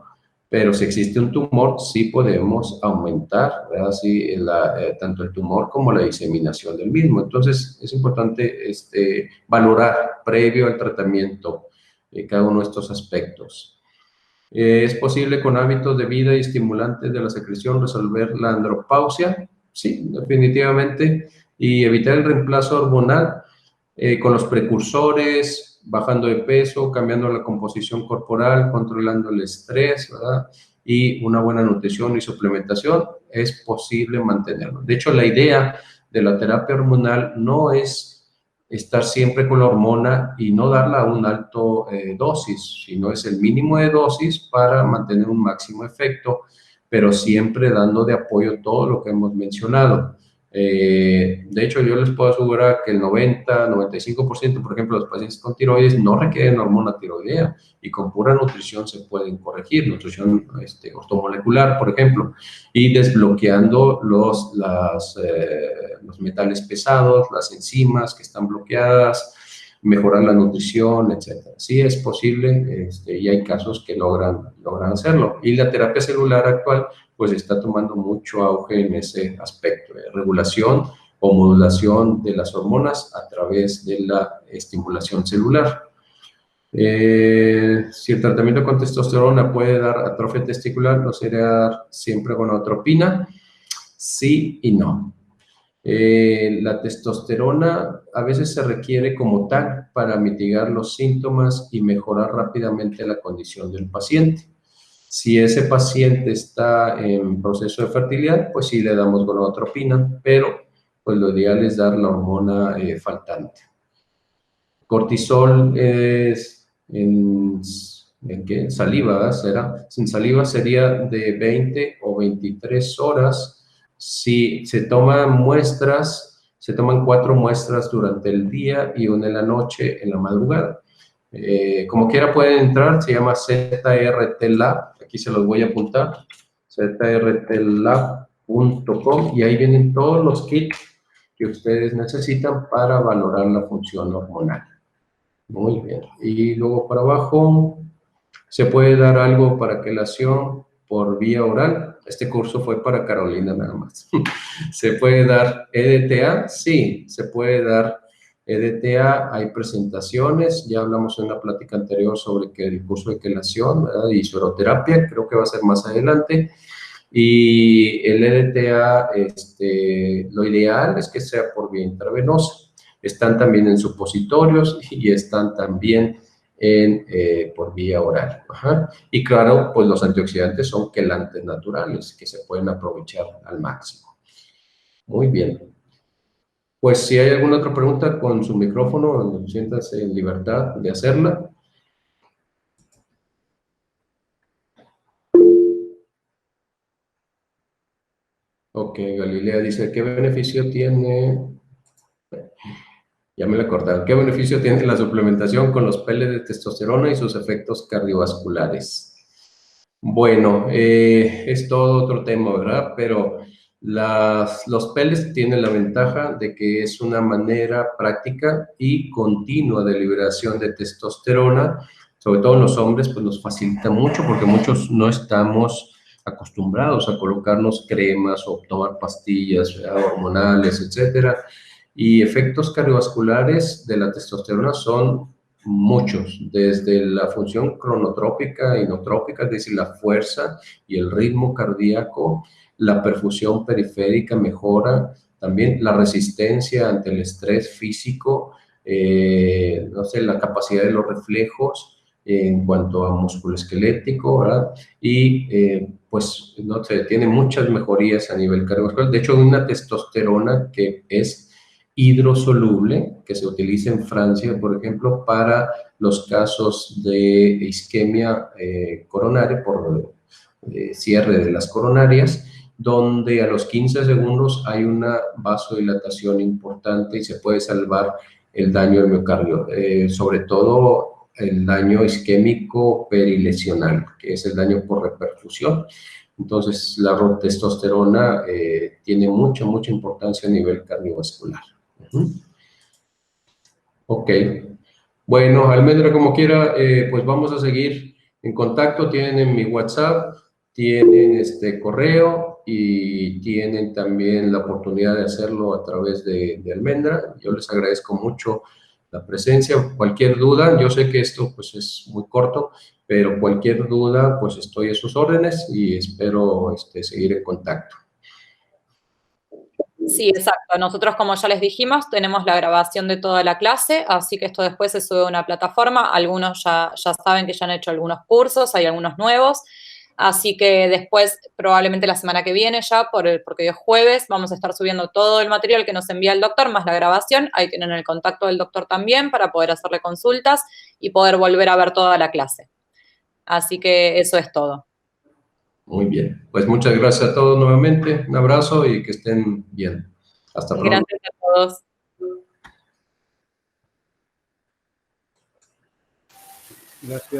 Pero si existe un tumor, sí podemos aumentar, ¿verdad? Sí, tanto el tumor como la diseminación del mismo. Entonces, es importante valorar previo al tratamiento cada uno de estos aspectos. ¿Es posible con hábitos de vida y estimulantes de la secreción resolver la andropausia? Sí, definitivamente. Y evitar el reemplazo hormonal con los precursores, bajando de peso, cambiando la composición corporal, controlando el estrés, ¿verdad? Y una buena nutrición y suplementación, es posible mantenerlo. De hecho, la idea de la terapia hormonal no es estar siempre con la hormona y no darla a un alto dosis, sino es el mínimo de dosis para mantener un máximo efecto, pero siempre dando de apoyo todo lo que hemos mencionado. De hecho, yo les puedo asegurar que el 90-95%, por ejemplo, de los pacientes con tiroides no requieren hormona tiroidea y con pura nutrición se pueden corregir, nutrición ortomolecular, por ejemplo, y desbloqueando los metales pesados, las enzimas que están bloqueadas, mejorar la nutrición, etcétera. Sí es posible y hay casos que logran hacerlo. Y la terapia celular actual pues está tomando mucho auge en ese aspecto de regulación o modulación de las hormonas a través de la estimulación celular. Si el tratamiento con testosterona puede dar atrofia testicular, ¿no sería dar siempre gonadotropina? Sí y no. La testosterona a veces se requiere como tal para mitigar los síntomas y mejorar rápidamente la condición del paciente. Si ese paciente está en proceso de fertilidad, pues sí le damos gonadotropina, pero pues lo ideal es dar la hormona faltante. Cortisol es ¿en qué? Saliva, ¿será? Sin saliva sería de 20 o 23 horas. Si se toman muestras, se toman 4 muestras durante el día y 1 en la noche, en la madrugada. Como quiera pueden entrar, se llama ZRT Lab, aquí se los voy a apuntar, zrtlab.com, y ahí vienen todos los kits que ustedes necesitan para valorar la función hormonal. Muy bien, y luego para abajo, ¿se puede dar algo para quelación por vía oral? Este curso fue para Carolina nada más. ¿Se puede dar EDTA? Sí, se puede dar EDTA, hay presentaciones, ya hablamos en una plática anterior sobre que el curso de quelación, ¿verdad?, y sueroterapia, creo que va a ser más adelante. Y el EDTA, lo ideal es que sea por vía intravenosa. Están también en supositorios y están también por vía oral. Ajá. Y claro, pues los antioxidantes son quelantes naturales que se pueden aprovechar al máximo. Muy bien. Pues si hay alguna otra pregunta con su micrófono, siéntase en libertad de hacerla. Ok, Galilea dice, ¿qué beneficio tiene? Ya me la cortaron. ¿Qué beneficio tiene la suplementación con los pellets de testosterona y sus efectos cardiovasculares? Bueno, es todo otro tema, ¿verdad? Pero los pellets tienen la ventaja de que es una manera práctica y continua de liberación de testosterona, sobre todo en los hombres, pues nos facilita mucho porque muchos no estamos acostumbrados a colocarnos cremas o tomar pastillas, ¿verdad? Hormonales, etcétera. Y efectos cardiovasculares de la testosterona son muchos, desde la función cronotrópica, inotrópica, es decir, la fuerza y el ritmo cardíaco, la perfusión periférica mejora, también la resistencia ante el estrés físico, no sé, la capacidad de los reflejos en cuanto a músculo esquelético, ¿verdad? Y pues, no sé, tiene muchas mejorías a nivel cardiovascular. De hecho, una testosterona que es hidrosoluble, que se utiliza en Francia, por ejemplo, para los casos de isquemia coronaria por cierre de las coronarias, donde a los 15 segundos hay una vasodilatación importante y se puede salvar el daño del miocardio, sobre todo el daño isquémico perilesional, que es el daño por reperfusión. Entonces, la testosterona tiene mucha importancia a nivel cardiovascular. Ok. Bueno, Almendra, como quiera, pues vamos a seguir en contacto. Tienen mi WhatsApp, tienen este correo y tienen también la oportunidad de hacerlo a través de Almendra. Yo les agradezco mucho la presencia. Cualquier duda, yo sé que esto pues es muy corto, pero cualquier duda, pues estoy a sus órdenes y espero seguir en contacto. Sí, exacto. Nosotros, como ya les dijimos, tenemos la grabación de toda la clase, así que esto después se sube a una plataforma. Algunos ya saben que ya han hecho algunos cursos, hay algunos nuevos. Así que después, probablemente la semana que viene ya, porque hoy es jueves, vamos a estar subiendo todo el material que nos envía el doctor, más la grabación. Ahí tienen el contacto del doctor también para poder hacerle consultas y poder volver a ver toda la clase. Así que eso es todo. Muy bien. Pues muchas gracias a todos nuevamente. Un abrazo y que estén bien. Hasta pronto. Gracias a todos. Gracias.